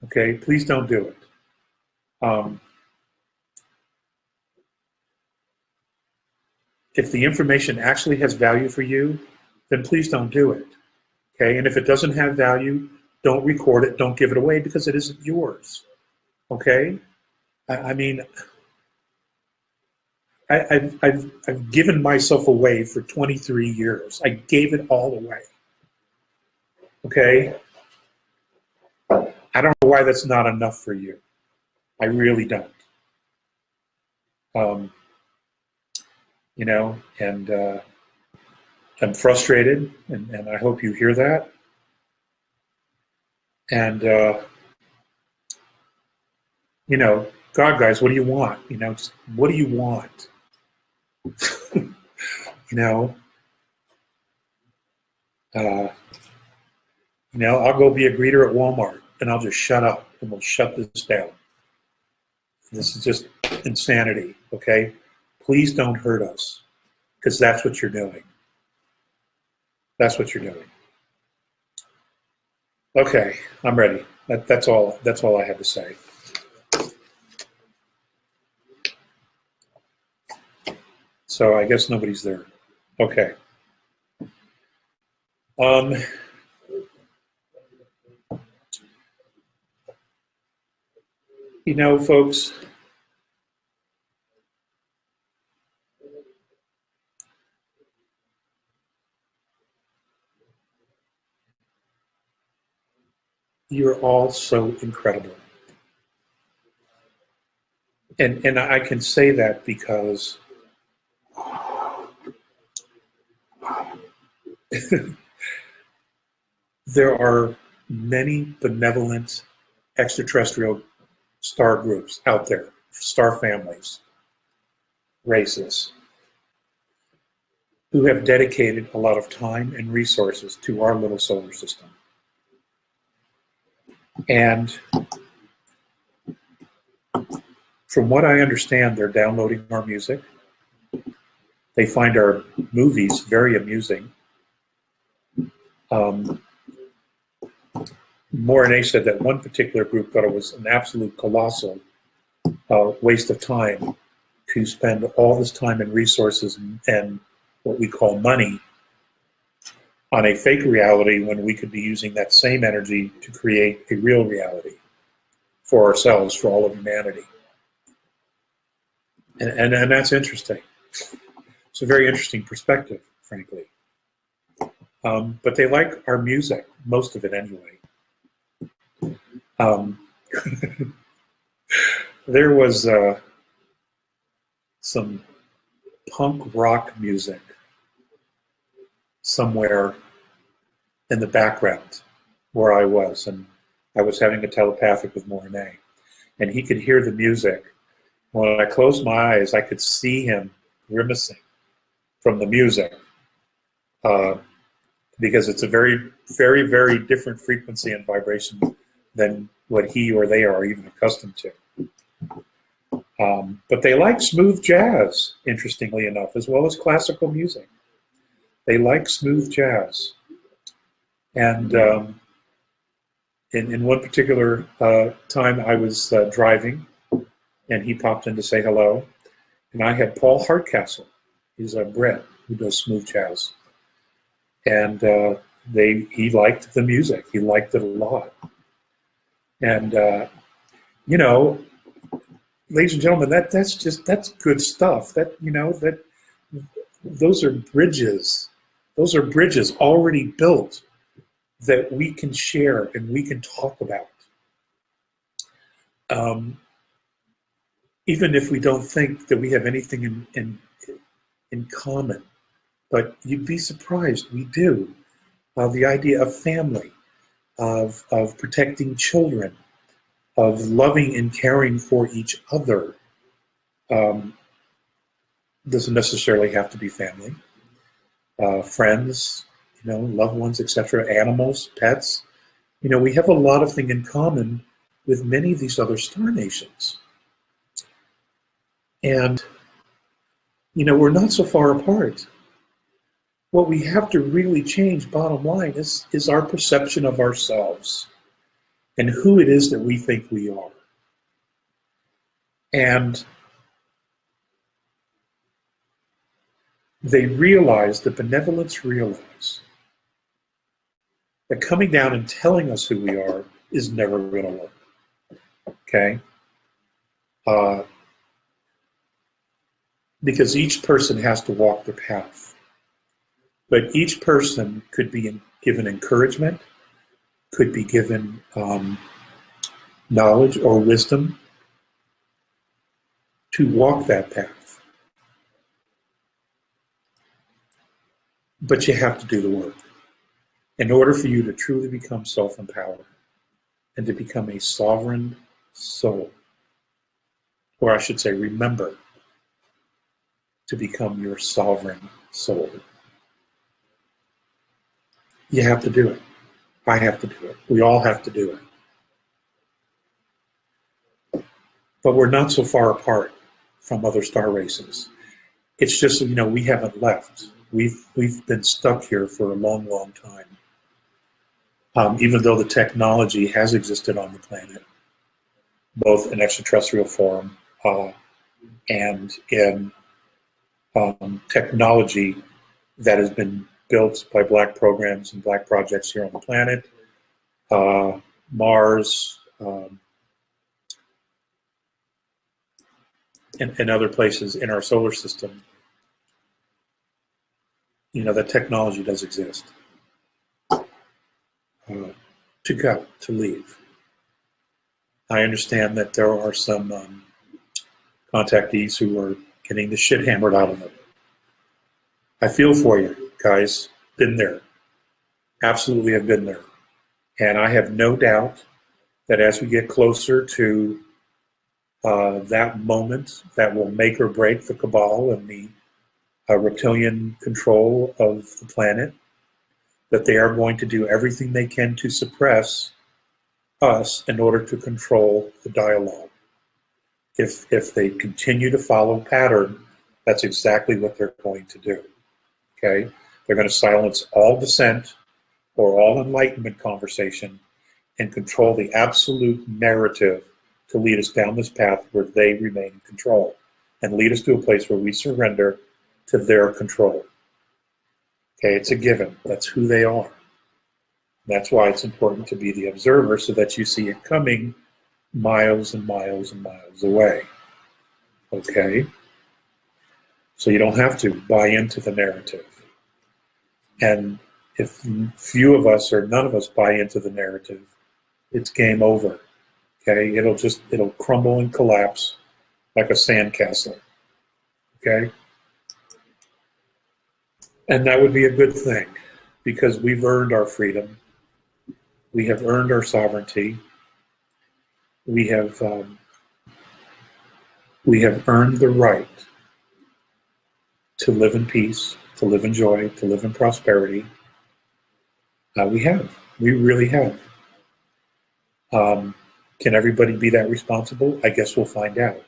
Okay, please don't do it. If the information actually has value for you, then please don't do it. Okay, and if it doesn't have value, don't record it, don't give it away because it isn't yours. Okay, I mean, I've given myself away for 23 years. I gave it all away. Okay, I don't know why that's not enough for you. I really don't. You know, and I'm frustrated, and I hope you hear that. And, you know, God, guys, what do you want? You know, just what do you want? You know, I'll go be a greeter at Walmart, and I'll just shut up, and we'll shut this down. This is just insanity, okay? Please don't hurt us, because that's what you're doing. That's what you're doing. Okay, I'm ready. That's all I have to say. So I guess nobody's there. Okay. You know, folks, you're all so incredible. And I can say that because there are many benevolent extraterrestrial star groups out there, star families, races, who have dedicated a lot of time and resources to our little solar system. And from what I understand, they're downloading our music. They find our movies very amusing. Mornay said that one particular group thought it was an absolute colossal waste of time to spend all this time and resources and what we call money on a fake reality when we could be using that same energy to create a real reality for ourselves, for all of humanity. And that's interesting. It's a very interesting perspective, frankly. But they like our music, most of it anyway. There was some punk rock music somewhere in the background where I was, and I was having a telepathic with Mornay, and he could hear the music. When I closed my eyes, I could see him grimacing from the music, because it's a very, very, very different frequency and vibration than what he or they are even accustomed to. But they like smooth jazz, interestingly enough, as well as classical music. They like smooth jazz. And in one particular time, I was driving, and he popped in to say hello. And I had Paul Hardcastle. He's a Brit who does smooth jazz. And he liked the music. He liked it a lot. And, you know, ladies and gentlemen, that's good stuff. Those are bridges. Those are bridges already built that we can share and we can talk about. Even if we don't think that we have anything in common, but you'd be surprised, we do. The idea of family, of protecting children, of loving and caring for each other. Doesn't necessarily have to be family. Friends, loved ones, etc., animals, pets. We have a lot of things in common with many of these other star nations. And, we're not so far apart. What we have to really change, bottom line, is our perception of ourselves and who it is that we think we are. And they realize, the benevolence realize, that coming down and telling us who we are is never going to work. Okay? Because each person has to walk their path. But each person could be given encouragement, could be given knowledge or wisdom to walk that path. But you have to do the work. In order for you to truly become self-empowered and to become a sovereign soul, or I should say, remember to become your sovereign soul, you have to do it. I have to do it. We all have to do it. But we're not so far apart from other star races. It's just, we haven't left. We've been stuck here for a long, long time. Even though the technology has existed on the planet, both in extraterrestrial form and in technology that has been built by black programs and black projects here on the planet, Mars, and other places in our solar system. That technology does exist. To leave. I understand that there are some contactees who are getting the shit hammered out of them. I feel for you, guys. Been there. Absolutely have been there. And I have no doubt that as we get closer to that moment that will make or break the cabal and the reptilian control of the planet, that they are going to do everything they can to suppress us in order to control the dialogue. If they continue to follow pattern, that's exactly what they're going to do. Okay? They're going to silence all dissent or all enlightenment conversation and control the absolute narrative to lead us down this path where they remain in control and lead us to a place where we surrender to their control. Okay, it's a given. That's who they are. That's why it's important to be the observer so that you see it coming miles and miles and miles away. Okay? So you don't have to buy into the narrative. And if few of us or none of us buy into the narrative, it's game over. Okay? It'll crumble and collapse like a sandcastle. Okay? And that would be a good thing, because we've earned our freedom. We have earned our sovereignty. We have earned the right to live in peace, to live in joy, to live in prosperity. We really have. Can everybody be that responsible? I guess we'll find out.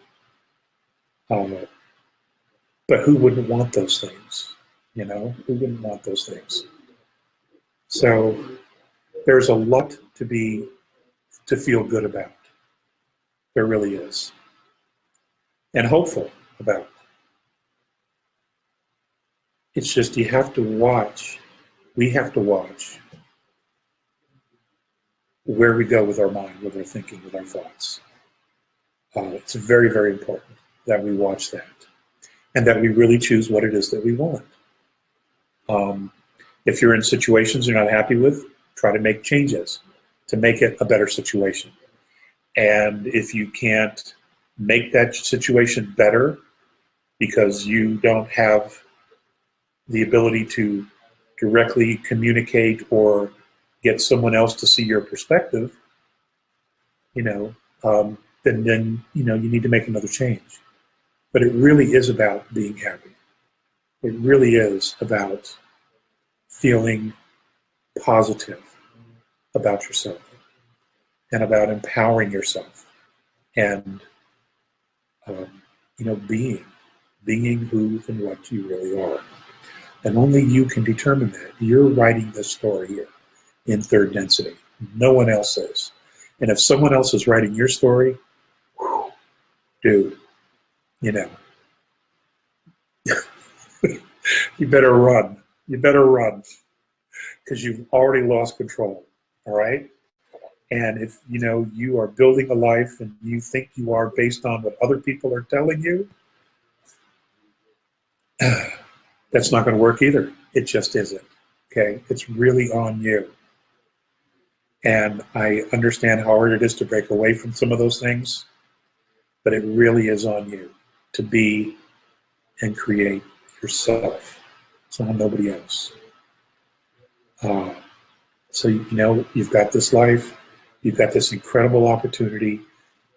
But who wouldn't want those things? Who wouldn't want those things? So there's a lot to feel good about. There really is. And hopeful about. It's just you have to watch. We have to watch where we go with our mind, with our thinking, with our thoughts. It's very, very important that we watch that and that we really choose what it is that we want. If you're in situations you're not happy with, try to make changes to make it a better situation. And if you can't make that situation better because you don't have the ability to directly communicate or get someone else to see your perspective, then you need to make another change. But it really is about being happy. It really is about feeling positive about yourself and about empowering yourself and, being who and what you really are. And only you can determine that. You're writing this story here in third density. No one else is. And if someone else is writing your story, whew, dude, you better run. You better run because you've already lost control. All right? And if, you are building a life and you think you are based on what other people are telling you, that's not going to work either. It just isn't. Okay? It's really on you. And I understand how hard it is to break away from some of those things, but it really is on you to be and create yourself. It's on nobody else. So, you've got this life. You've got this incredible opportunity.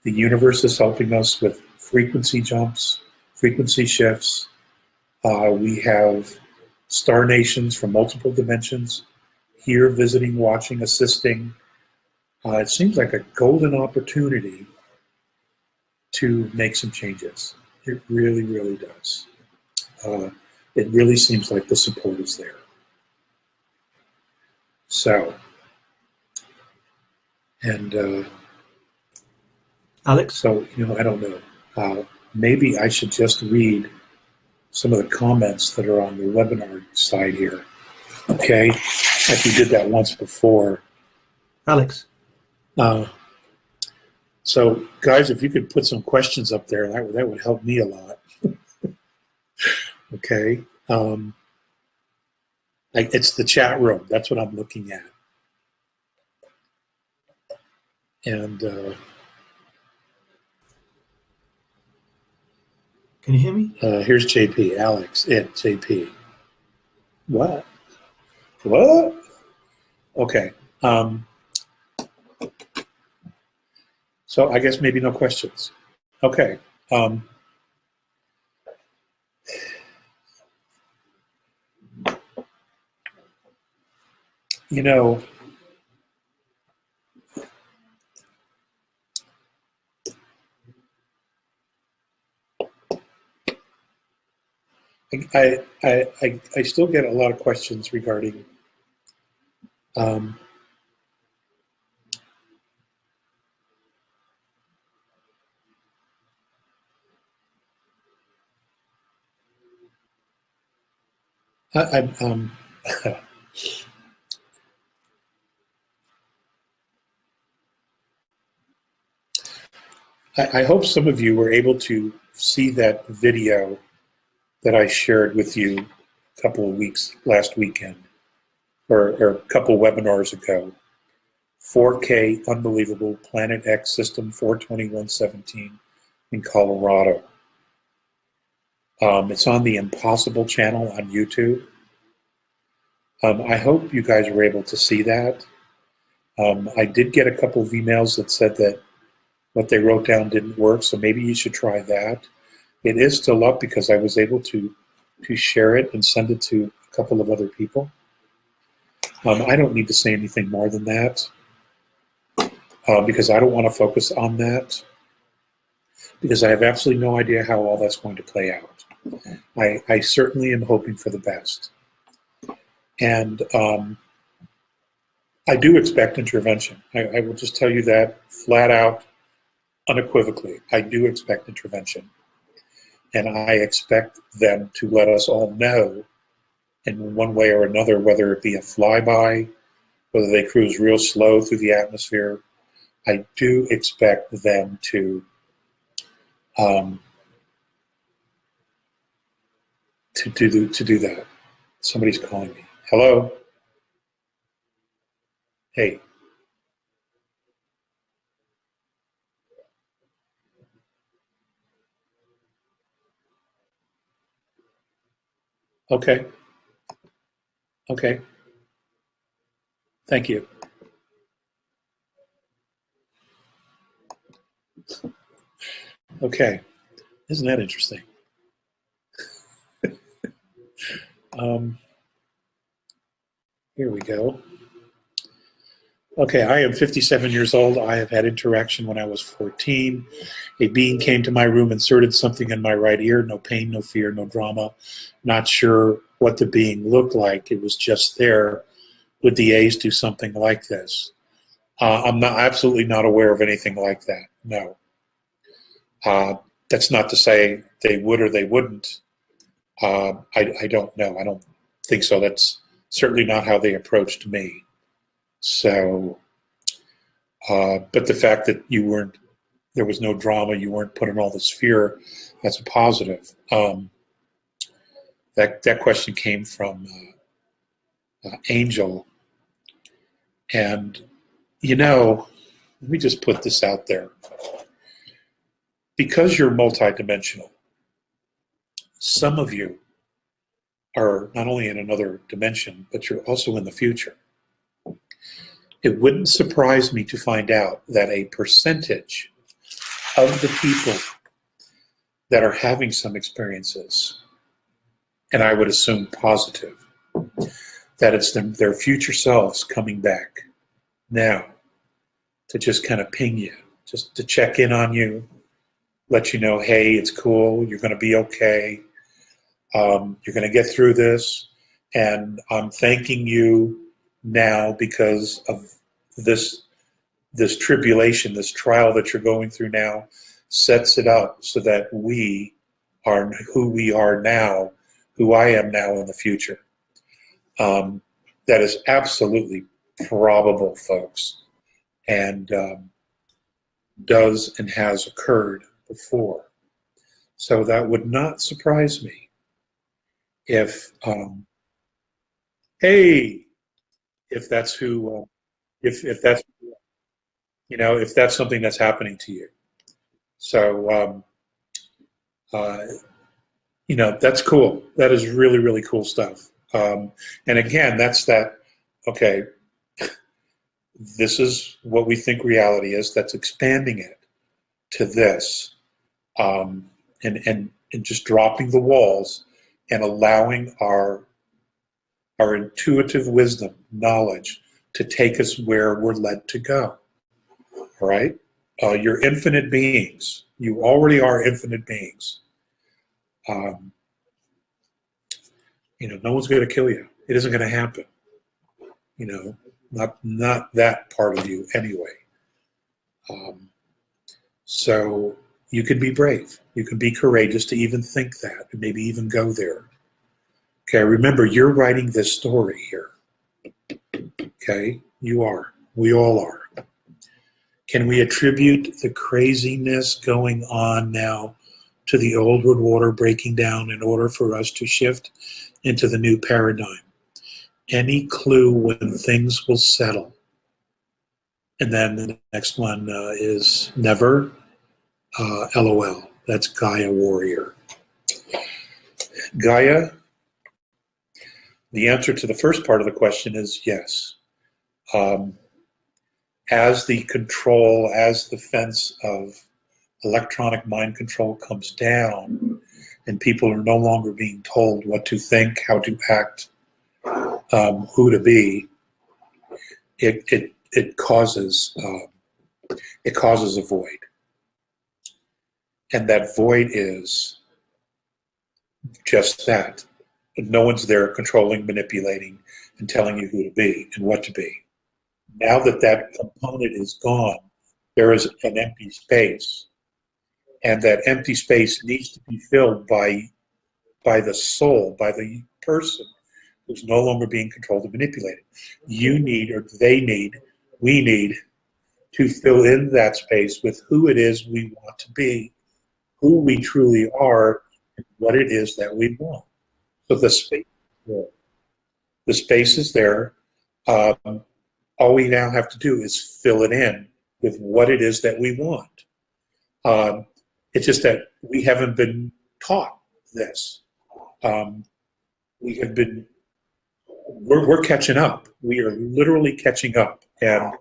The universe is helping us with frequency jumps, frequency shifts. We have star nations from multiple dimensions here visiting, watching, assisting. It seems like a golden opportunity to make some changes. It really, really does. It really seems like the support is there. So, and Alex? so, I don't know. Maybe I should just read some of the comments that are on the webinar side here. Okay? Like we did that once before. Alex? So, guys, if you could put some questions up there, that would help me a lot. Okay? It's the chat room. That's what I'm looking at. And Can you hear me? here's JP, Alex, JP. What? What? Okay. So I guess maybe no questions. Okay. I still get a lot of questions regarding I hope some of you were able to see that video that I shared with you a couple of weeks last weekend, or a couple webinars ago. 4K Unbelievable Planet X System 42117 in Colorado. It's on the Impossible channel on YouTube. I hope you guys were able to see that. I did get a couple of emails that said that what they wrote down didn't work, so maybe you should try that. It is still up because I was able to share it and send it to a couple of other people. I don't need to say anything more than that because I don't want to focus on that because I have absolutely no idea how all that's going to play out. I certainly am hoping for the best. And I do expect intervention. I will just tell you that flat out, unequivocally. I do expect intervention. And I expect them to let us all know in one way or another, whether it be a flyby, whether they cruise real slow through the atmosphere. I do expect them to do that. Somebody's calling me. Hello? Hey. Okay. Okay. Thank you. Okay. Isn't that interesting? Here we go. Okay, I am 57 years old. I have had interaction when I was 14. A being came to my room, inserted something in my right ear. No pain, no fear, no drama. Not sure what the being looked like. It was just there. Would the A's do something like this? I'm not absolutely not aware of anything like that. No. That's not to say they would or they wouldn't. I don't know. I don't think so. That's certainly not how they approached me. So, but the fact that there was no drama, you weren't put in all this fear, that's a positive. That question came from Angel. And, let me just put this out there. Because you're multidimensional, some of you are not only in another dimension, but you're also in the future. It wouldn't surprise me to find out that a percentage of the people that are having some experiences, and I would assume positive, that it's their future selves coming back now to just kind of ping you, just to check in on you, let you know, hey, it's cool, you're going to be okay, you're going to get through this, and I'm thanking you now because of this tribulation, this trial that you're going through now, sets it up so that we are who we are now, who I am now in the future. That is absolutely probable, folks, and does and has occurred before. So that would not surprise me if, hey, if that's who, if that's, if that's something that's happening to you. So, that's cool. That is really, really cool stuff. And again, that's that, okay, this is what we think reality is. That's expanding it to this, and just dropping the walls and allowing our intuitive wisdom, knowledge, to take us where we're led to go. All right? You're infinite beings. You already are infinite beings. No one's going to kill you. It isn't going to happen. Not that part of you anyway. So you can be brave. You can be courageous to even think that, and maybe even go there. Okay, remember, you're writing this story here. Okay, you are. We all are. Can we attribute the craziness going on now to the old world order breaking down in order for us to shift into the new paradigm? Any clue when things will settle? And then the next one is never. LOL. That's Gaia Warrior. Gaia, the answer to the first part of the question is yes. As the control, as the fence of electronic mind control comes down, and people are no longer being told what to think, how to act, who to be, it causes a void, and that void is just that. No one's there controlling, manipulating, and telling you who to be and what to be. Now that component is gone, there is an empty space, and that empty space needs to be filled by the soul, by the person who's no longer being controlled and manipulated. You need, or they need, we need to fill in that space with who it is we want to be, who we truly are, and what it is that we want. So the space is there. All we now have to do is fill it in with what it is that we want. It's just that we haven't been taught this. We're catching up. We are literally catching up. And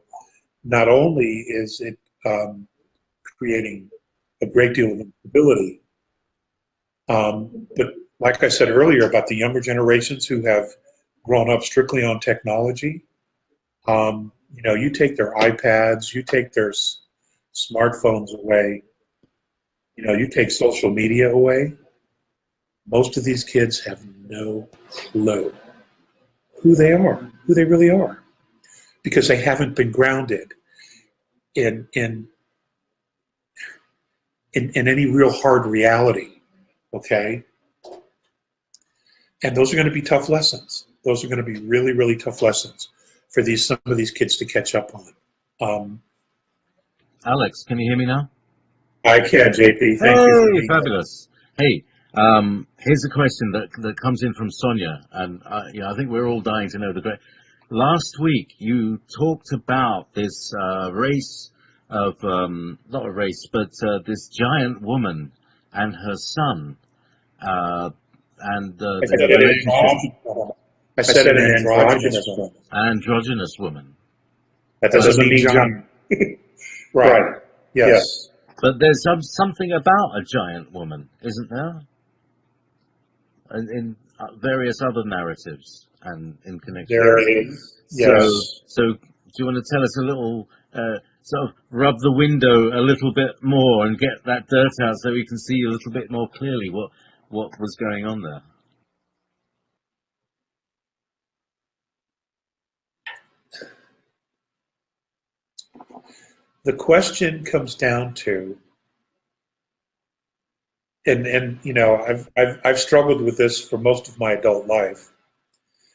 not only is it creating a great deal of instability, but like I said earlier about the younger generations who have grown up strictly on technology, You know, you take their iPads, you take their smartphones away, you know, you take social media away. Most of these kids have no clue who they are, who they really are, because they haven't been grounded in any real hard reality, okay? And those are going to be tough lessons. Those are going to be really, really tough lessons for some of these kids to catch up on. Alex, can you hear me now? I can, JP. Thank you for being Fabulous. Hey, here's a question that comes in from Sonia, and I think we're all dying to know the great. Last week, you talked about this race of, not a race, but this giant woman and her son, and the relationship. I said an androgynous woman. Androgynous woman. That doesn't mean giant. Right. Yes. But there's something about a giant woman, isn't there? In various other narratives and in connection. There is. Yes. So do you want to tell us a little, sort of rub the window a little bit more and get that dirt out so we can see a little bit more clearly what was going on there? The question comes down to, and you know, I've struggled with this for most of my adult life,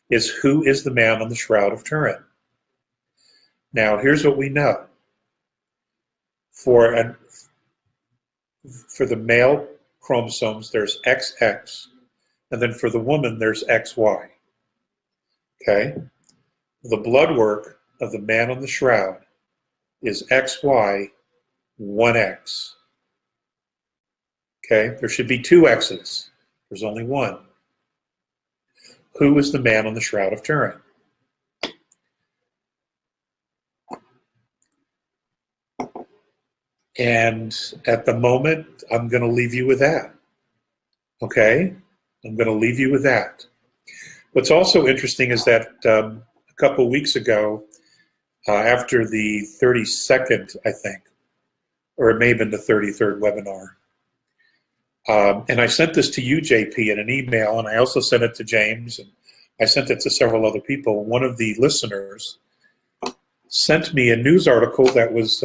is who is the man on the Shroud of Turin? Now, here's what we know. For the male chromosomes, there's XX, and then for the woman, there's XY. Okay? The blood work of the man on the Shroud is XY 1X. Okay? There should be two X's. There's only one. Who is the man on the Shroud of Turin? And at the moment, I'm going to leave you with that. Okay? I'm going to leave you with that. What's also interesting is that a couple weeks ago, after the 32nd, I think, or it may have been the 33rd webinar, and I sent this to you, JP, in an email, and I also sent it to James, and I sent it to several other people. One of the listeners sent me a news article that was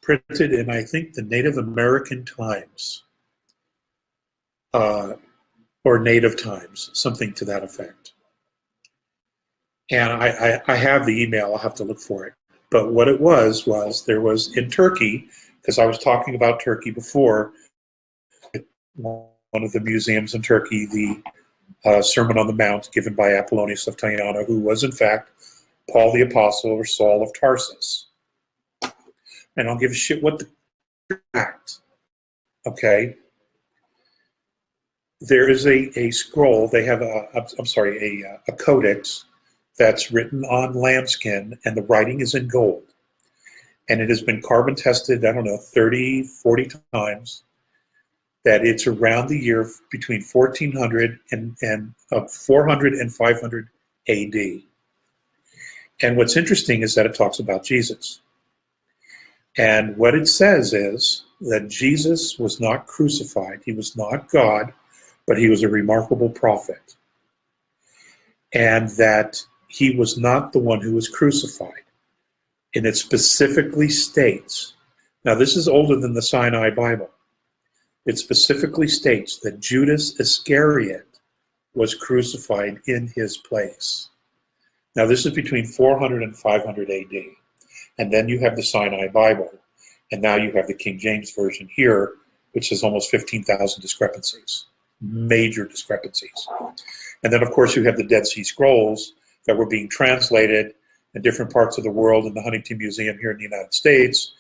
printed in, I think, the Native American Times, or Native Times, something to that effect. And I have the email. I'll have to look for it. But what it was there was in Turkey, because I was talking about Turkey before, one of the museums in Turkey, the Sermon on the Mount given by Apollonius of Tyana, who was in fact Paul the Apostle or Saul of Tarsus. And I don't give a shit what the fact. Okay? There is a scroll, they have a codex that's written on lambskin, and the writing is in gold. And it has been carbon tested, I don't know, 30, 40 times, that it's around the year between 1400 and 400 and 500 AD. And what's interesting is that it talks about Jesus. And what it says is that Jesus was not crucified. He was not God, but he was a remarkable prophet. And that he was not the one who was crucified. And it specifically states, now this is older than the Sinai Bible, it specifically states that Judas Iscariot was crucified in his place. Now this is between 400 and 500 AD. And then you have the Sinai Bible. And now you have the King James Version here, which has almost 15,000 discrepancies, major discrepancies. And then, of course, you have the Dead Sea Scrolls that were being translated in different parts of the world in the Huntington Museum here in the United States.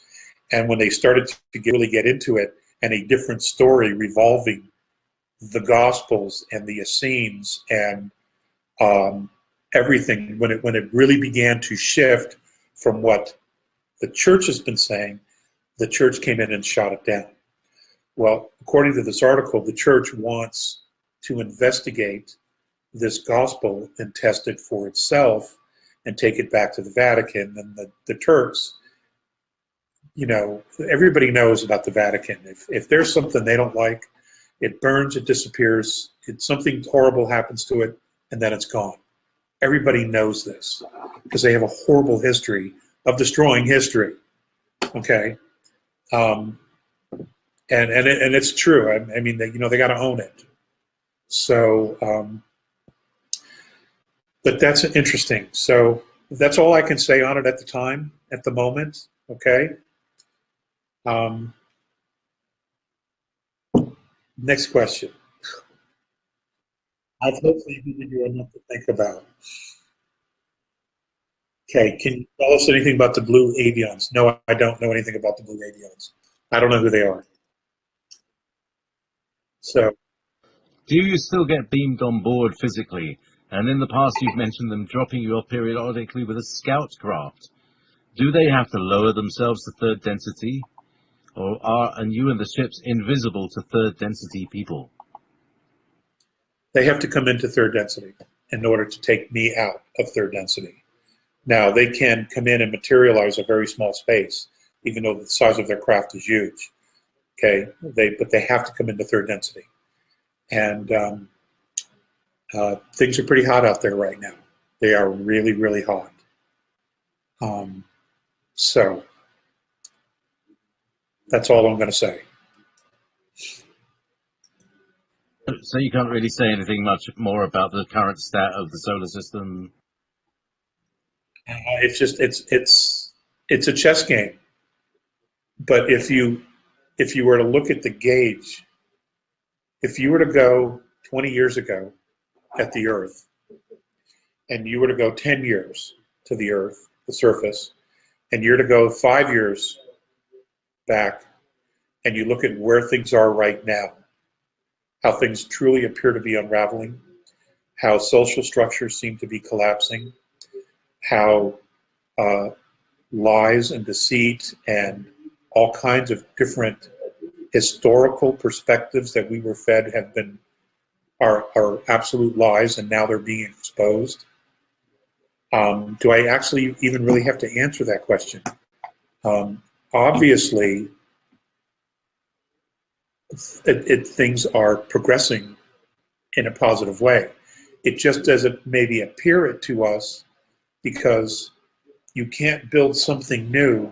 And when they started to really get into it, and a different story revolving the Gospels and the Essenes and everything, when it really began to shift from what the church has been saying, the church came in and shot it down. Well, according to this article, the church wants to investigate this gospel and test it for itself and take it back to the Vatican. And the Turks, you know, everybody knows about the Vatican. If there's something they don't like, it burns, it disappears, something horrible happens to it, and then it's gone. Everybody knows this because they have a horrible history of destroying history. Okay, and it's true. I mean, you know, they got to own it. So, but that's interesting. So that's all I can say on it at the time, at the moment. Okay. Next question. I've hopefully given you enough to think about. Okay, can you tell us anything about the blue avions? No, I don't know anything about the blue avions. I don't know who they are. So, Do you still get beamed on board physically? And in the past, you've mentioned them dropping you off periodically with a scout craft. Do they have to lower themselves to third density? Or are you and the ships invisible to third density people? they have to come into third density in order to take me out of third density. Now, they can come in and materialize a very small space, even though the size of their craft is huge. Okay, but they have to come into third density. And things are pretty hot out there right now. They are really, really hot. So that's all I'm going to say. So you can't really say anything much more about the current stat of the solar system? It's just it's a chess game. But if you were to look at the gauge, if you were to go 20 years ago at the Earth, and you were to go 10 years to the Earth, the surface, and you're to go 5 years back, and you look at where things are right now, how things truly appear to be unraveling, how social structures seem to be collapsing, how lies and deceit and all kinds of different historical perspectives that we were fed are absolute lies, and now they're being exposed. Do I actually even really have to answer that question? Obviously, things are progressing in a positive way. It just doesn't maybe appear it to us because you can't build something new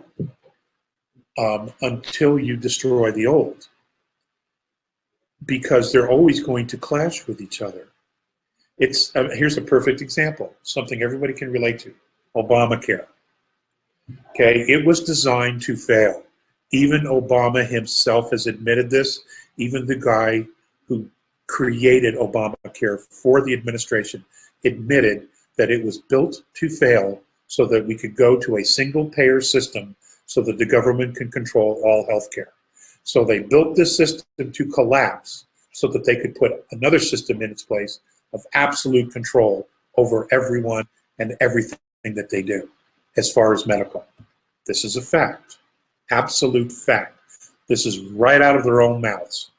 until you destroy the old, because they're always going to clash with each other. Here's a perfect example, something everybody can relate to: Obamacare. Okay, it was designed to fail. Even Obama himself has admitted this. Even the guy who created Obamacare for the administration admitted that it was built to fail so that we could go to a single-payer system so that the government can control all health care. So they built this system to collapse so that they could put another system in its place of absolute control over everyone and everything that they do as far as medical. This is a fact, absolute fact. This is right out of their own mouths.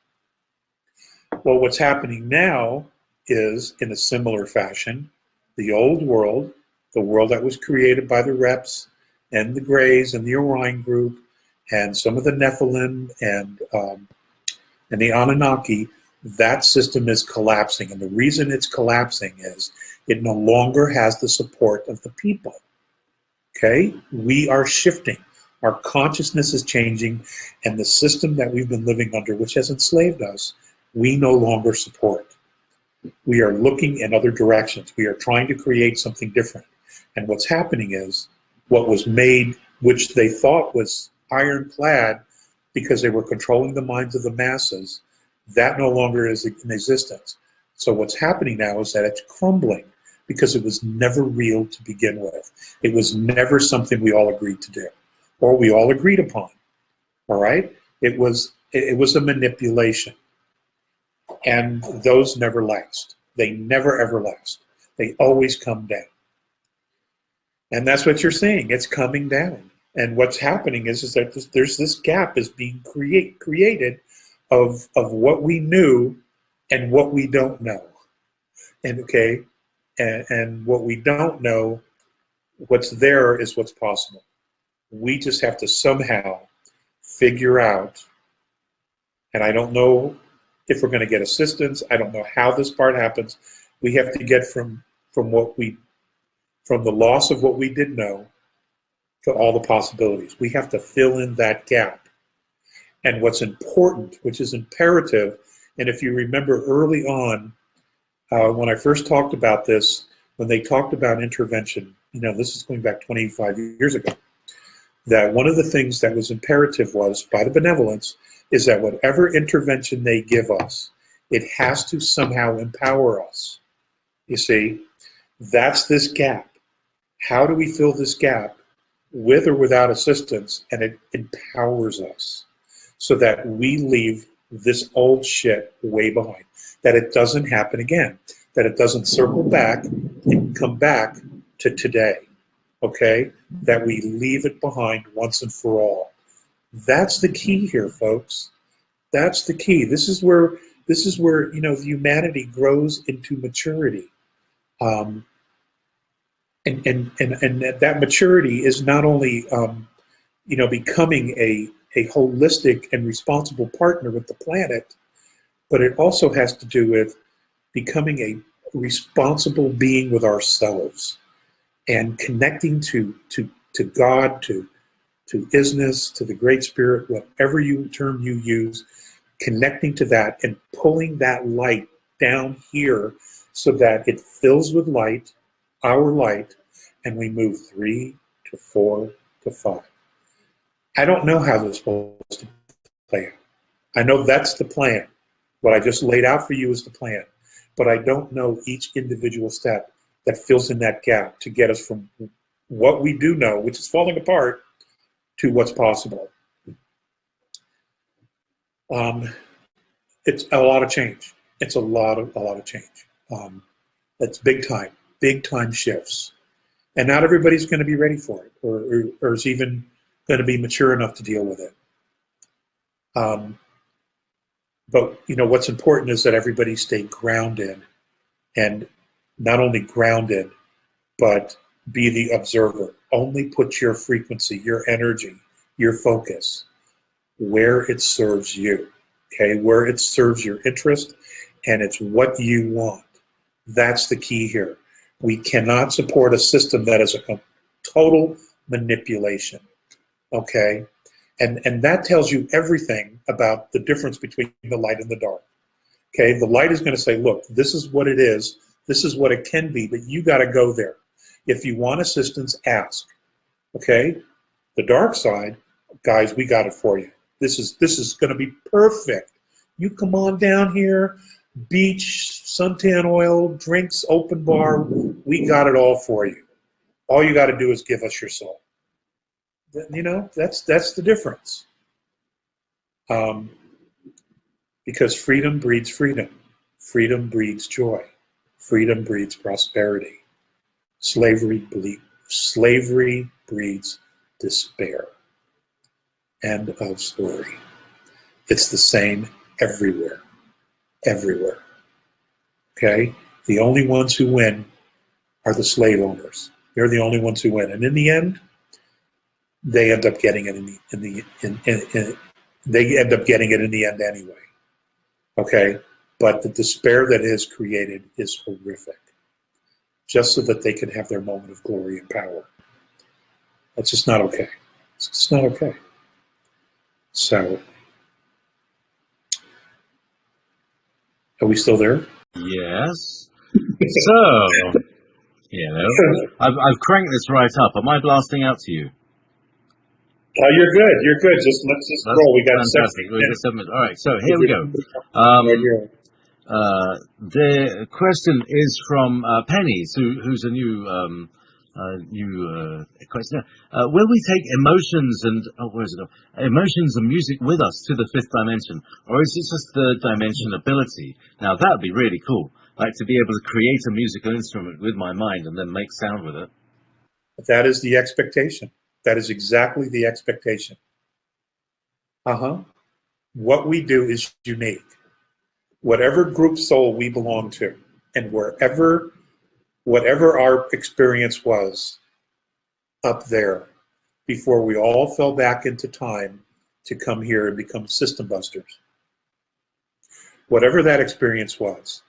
Well, what's happening now is, in a similar fashion, the old world, the world that was created by the Reps and the Greys and the Orion group and some of the Nephilim and the Anunnaki, that system is collapsing. And the reason it's collapsing is it no longer has the support of the people. Okay? We are shifting. Our consciousness is changing, and the system that we've been living under, which has enslaved us, we no longer support. We are looking in other directions. We are trying to create something different. And what's happening is what was made, which they thought was ironclad because they were controlling the minds of the masses, that no longer is in existence. So what's happening now is that it's crumbling because it was never real to begin with. It was never something we all agreed to do or we all agreed upon. All right? It was a manipulation. And those never last. They never ever last. They always come down. And that's what you're seeing. It's coming down. And what's happening is that there's this gap is being created of what we knew and what we don't know. And okay, and what we don't know What's there is what's possible. We just have to somehow figure out, and I don't know if we're going to get assistance. I don't know how this part happens. We have to get from the loss of what we did know to all the possibilities. We have to fill in that gap. And what's important, which is imperative, and if you remember early on, when I first talked about this, when they talked about intervention, this is going back 25 years ago, that one of the things that was imperative was, by the benevolence, is that whatever intervention they give us, it has to somehow empower us. You see, that's this gap. How do we fill this gap with or without assistance? And it empowers us so that we leave this old shit way behind, that it doesn't happen again, that it doesn't circle back and come back to today, okay? That we leave it behind once and for all. That's the key here, folks. That's the key. This is where the humanity grows into maturity. And that maturity is not only becoming a holistic and responsible partner with the planet, but it also has to do with becoming a responsible being with ourselves and connecting to God, to isness, to the Great Spirit, whatever term you use, connecting to that and pulling that light down here so that it fills with light, our light, and we move 3 to 4 to 5. I don't know how this is supposed to play out. I know that's the plan. What I just laid out for you is the plan. But I don't know each individual step that fills in that gap to get us from what we do know, which is falling apart, to what's possible. It's a lot of change. It's a lot of change. That's big time shifts. And not everybody's going to be ready for it or is even going to be mature enough to deal with it. But what's important is that everybody stay grounded, and not only grounded, but be the observer. Only put your frequency, your energy, your focus where it serves you, okay? Where it serves your interest and it's what you want. That's the key here. We cannot support a system that is a total manipulation, okay? And that tells you everything about the difference between the light and the dark, okay? The light is going to say, look, this is what it is. This is what it can be, but you got to go there. If you want assistance, ask, okay? The dark side, guys, we got it for you. This is going to be perfect. You come on down here, beach, suntan oil, drinks, open bar. We got it all for you. All you got to do is give us your soul. That's the difference. Because freedom breeds freedom. Freedom breeds joy. Freedom breeds prosperity. Slavery breeds despair. End of story. It's the same everywhere. Everywhere. Okay? The only ones who win are the slave owners. They're the only ones who win. And in the end, they end up getting it they end up getting it in the end anyway. Okay? But the despair that is created is horrific. Just so that they can have their moment of glory and power. That's just not okay. It's just not okay. So, are we still there? Yes. So, I've cranked this right up. Am I blasting out to you? You're good. You're good. Let's just roll. We got fantastic. 7 minutes. 7 minutes. All right. So here we go. The question is from Penny, who's a new questioner. Will we take emotions and emotions and music with us to the 5th dimension, or is it just the dimension ability? Now that would be really cool, like to be able to create a musical instrument with my mind and then make sound with it. That is the expectation. That is exactly the expectation. What we do is unique. Whatever group soul we belong to, and whatever our experience was, up there before we all fell back into time to come here and become system busters. Whatever that experience was,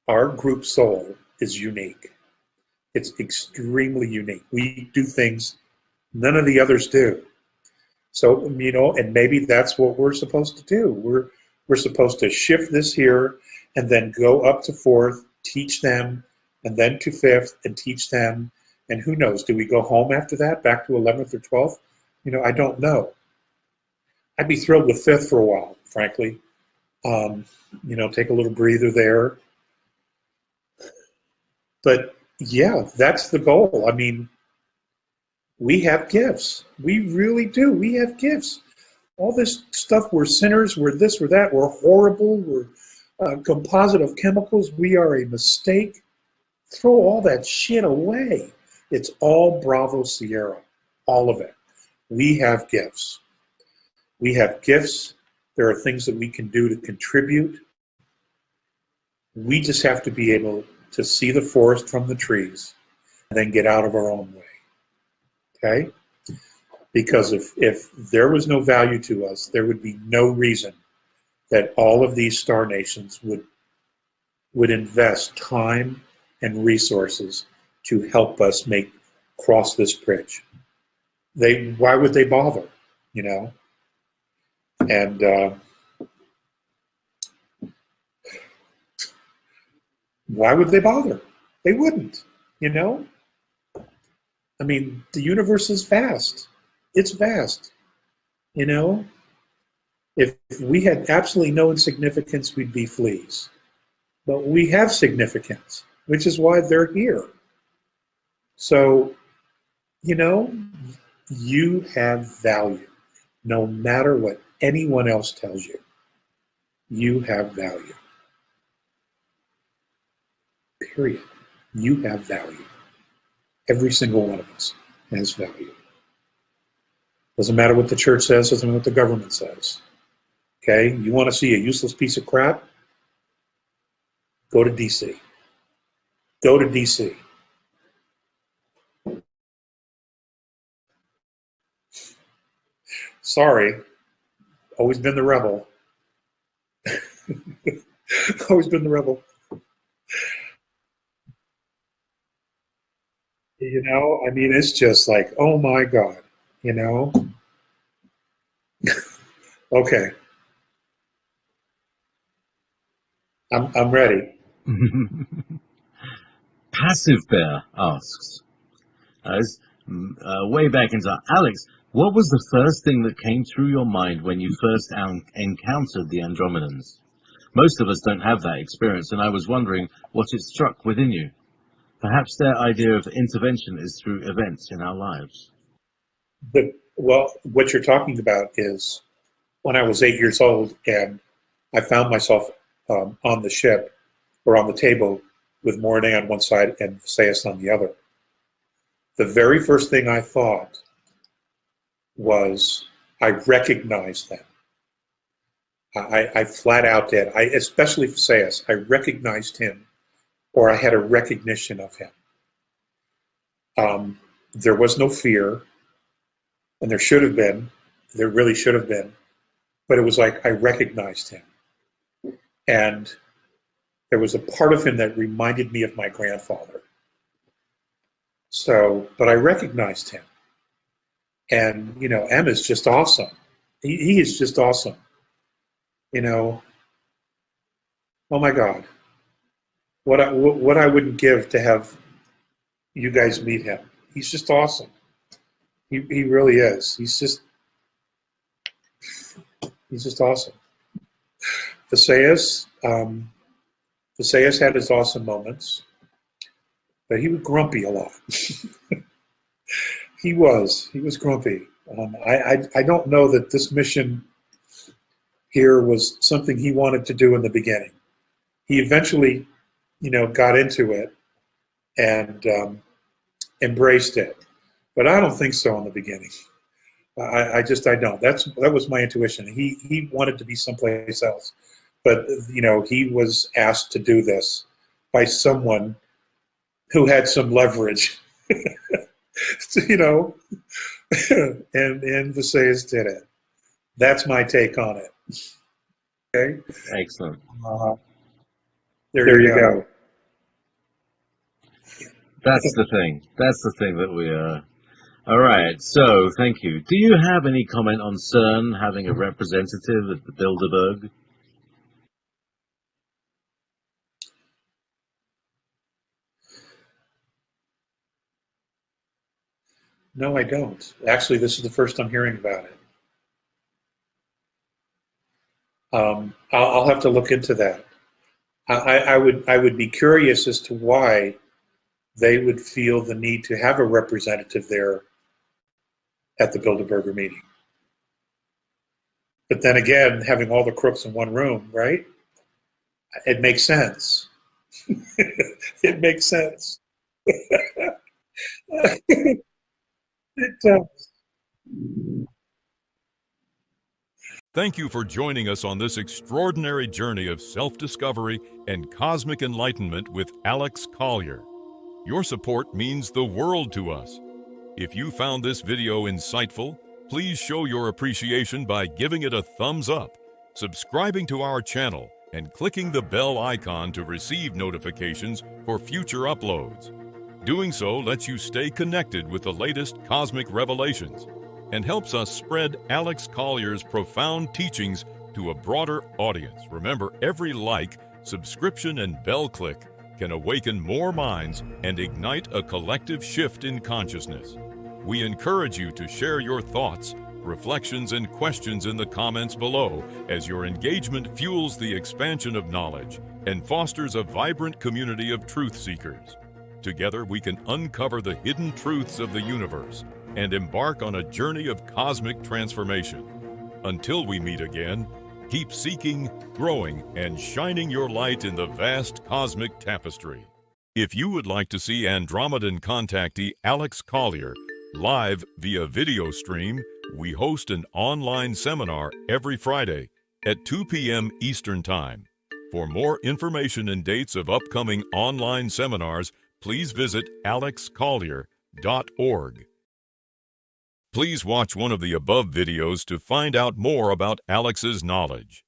our group soul is unique. It's extremely unique. We do things none of the others do. So, you know, and maybe that's what we're supposed to do. We're supposed to shift this here and then go up to fourth, teach them, and then to fifth and teach them. And who knows, do we go home after that, back to 11th or 12th? You know, I don't know. I'd be thrilled with fifth for a while, frankly. You know, take a little breather there. But yeah, that's the goal. I mean, we have gifts. We really do. We have gifts. All this stuff, we're sinners, we're this, we're that, we're horrible, we're a composite of chemicals, we are a mistake. Throw all that shit away. It's all Bravo Sierra, all of it. We have gifts. We have gifts. There are things that we can do to contribute. We just have to be able to see the forest from the trees and then get out of our own way. Okay? Because if there was no value to us, there would be no reason that all of these star nations would invest time and resources to help us cross this bridge. Why would they bother, you know? And why would they bother? They wouldn't, you know? I mean, the universe is vast. It's vast, you know? If we had absolutely no insignificance, we'd be fleas. But we have significance, which is why they're here. So, you know, you have value. No matter what anyone else tells you, you have value. Period. You have value. Every single one of us has value. Doesn't matter what the church says, doesn't matter what the government says. Okay? You want to see a useless piece of crap? Go to DC. Go to DC. Sorry. Always been the rebel. Always been the rebel. You know, I mean, it's just like, oh my God, you know? Okay. I'm ready. Passive Bear asks, way back into Alex, what was the first thing that came through your mind when you first encountered the Andromedans? Most of us don't have that experience, and I was wondering what it struck within you. Perhaps their idea of intervention is through events in our lives. Well, what you're talking about is when I was 8 years old and I found myself on the ship or on the table with Mornay on one side and Visayas on the other. The very first thing I thought was I recognized them. I flat out did. Especially Visayas. I recognized him, or I had a recognition of him. There was no fear, and there should have been. There really should have been. But it was like I recognized him. And there was a part of him that reminded me of my grandfather. So, but I recognized him. And, you know, M is just awesome. He is just awesome. You know, oh my God. What I wouldn't give to have you guys meet him. He's just awesome. He really is. He's just awesome. Visayas had his awesome moments, but he was grumpy a lot. He was grumpy. I don't know that this mission here was something he wanted to do in the beginning. He eventually, you know, got into it and embraced it, but I don't think so in the beginning. I don't. That was my intuition. He wanted to be someplace else, but you know, he was asked to do this by someone who had some leverage. You know, and Visayas did it. That's my take on it. Okay. Excellent. There you go. That's the thing. That's the thing that we are. All right. So, thank you. Do you have any comment on CERN having a representative at the Bilderberg? No, I don't. Actually, this is the first I'm hearing about it. I'll have to look into that. I would be curious as to why they would feel the need to have a representative there at the Bilderberger meeting. But then again, having all the crooks in one room, right? It makes sense. It makes sense. It does. Thank you for joining us on this extraordinary journey of self-discovery and cosmic enlightenment with Alex Collier. Your support means the world to us. If you found this video insightful, please show your appreciation by giving it a thumbs up, subscribing to our channel, and clicking the bell icon to receive notifications for future uploads. Doing so lets you stay connected with the latest cosmic revelations and helps us spread Alex Collier's profound teachings to a broader audience. Remember, every like, subscription, and bell click can awaken more minds and ignite a collective shift in consciousness. We encourage you to share your thoughts, reflections, and questions in the comments below, as your engagement fuels the expansion of knowledge and fosters a vibrant community of truth seekers. Together, we can uncover the hidden truths of the universe and embark on a journey of cosmic transformation. Until we meet again, keep seeking, growing, and shining your light in the vast cosmic tapestry. If you would like to see Andromedan contactee Alex Collier live via video stream, we host an online seminar every Friday at 2 p.m. Eastern Time. For more information and dates of upcoming online seminars, please visit alexcollier.org. Please watch one of the above videos to find out more about Alex's knowledge.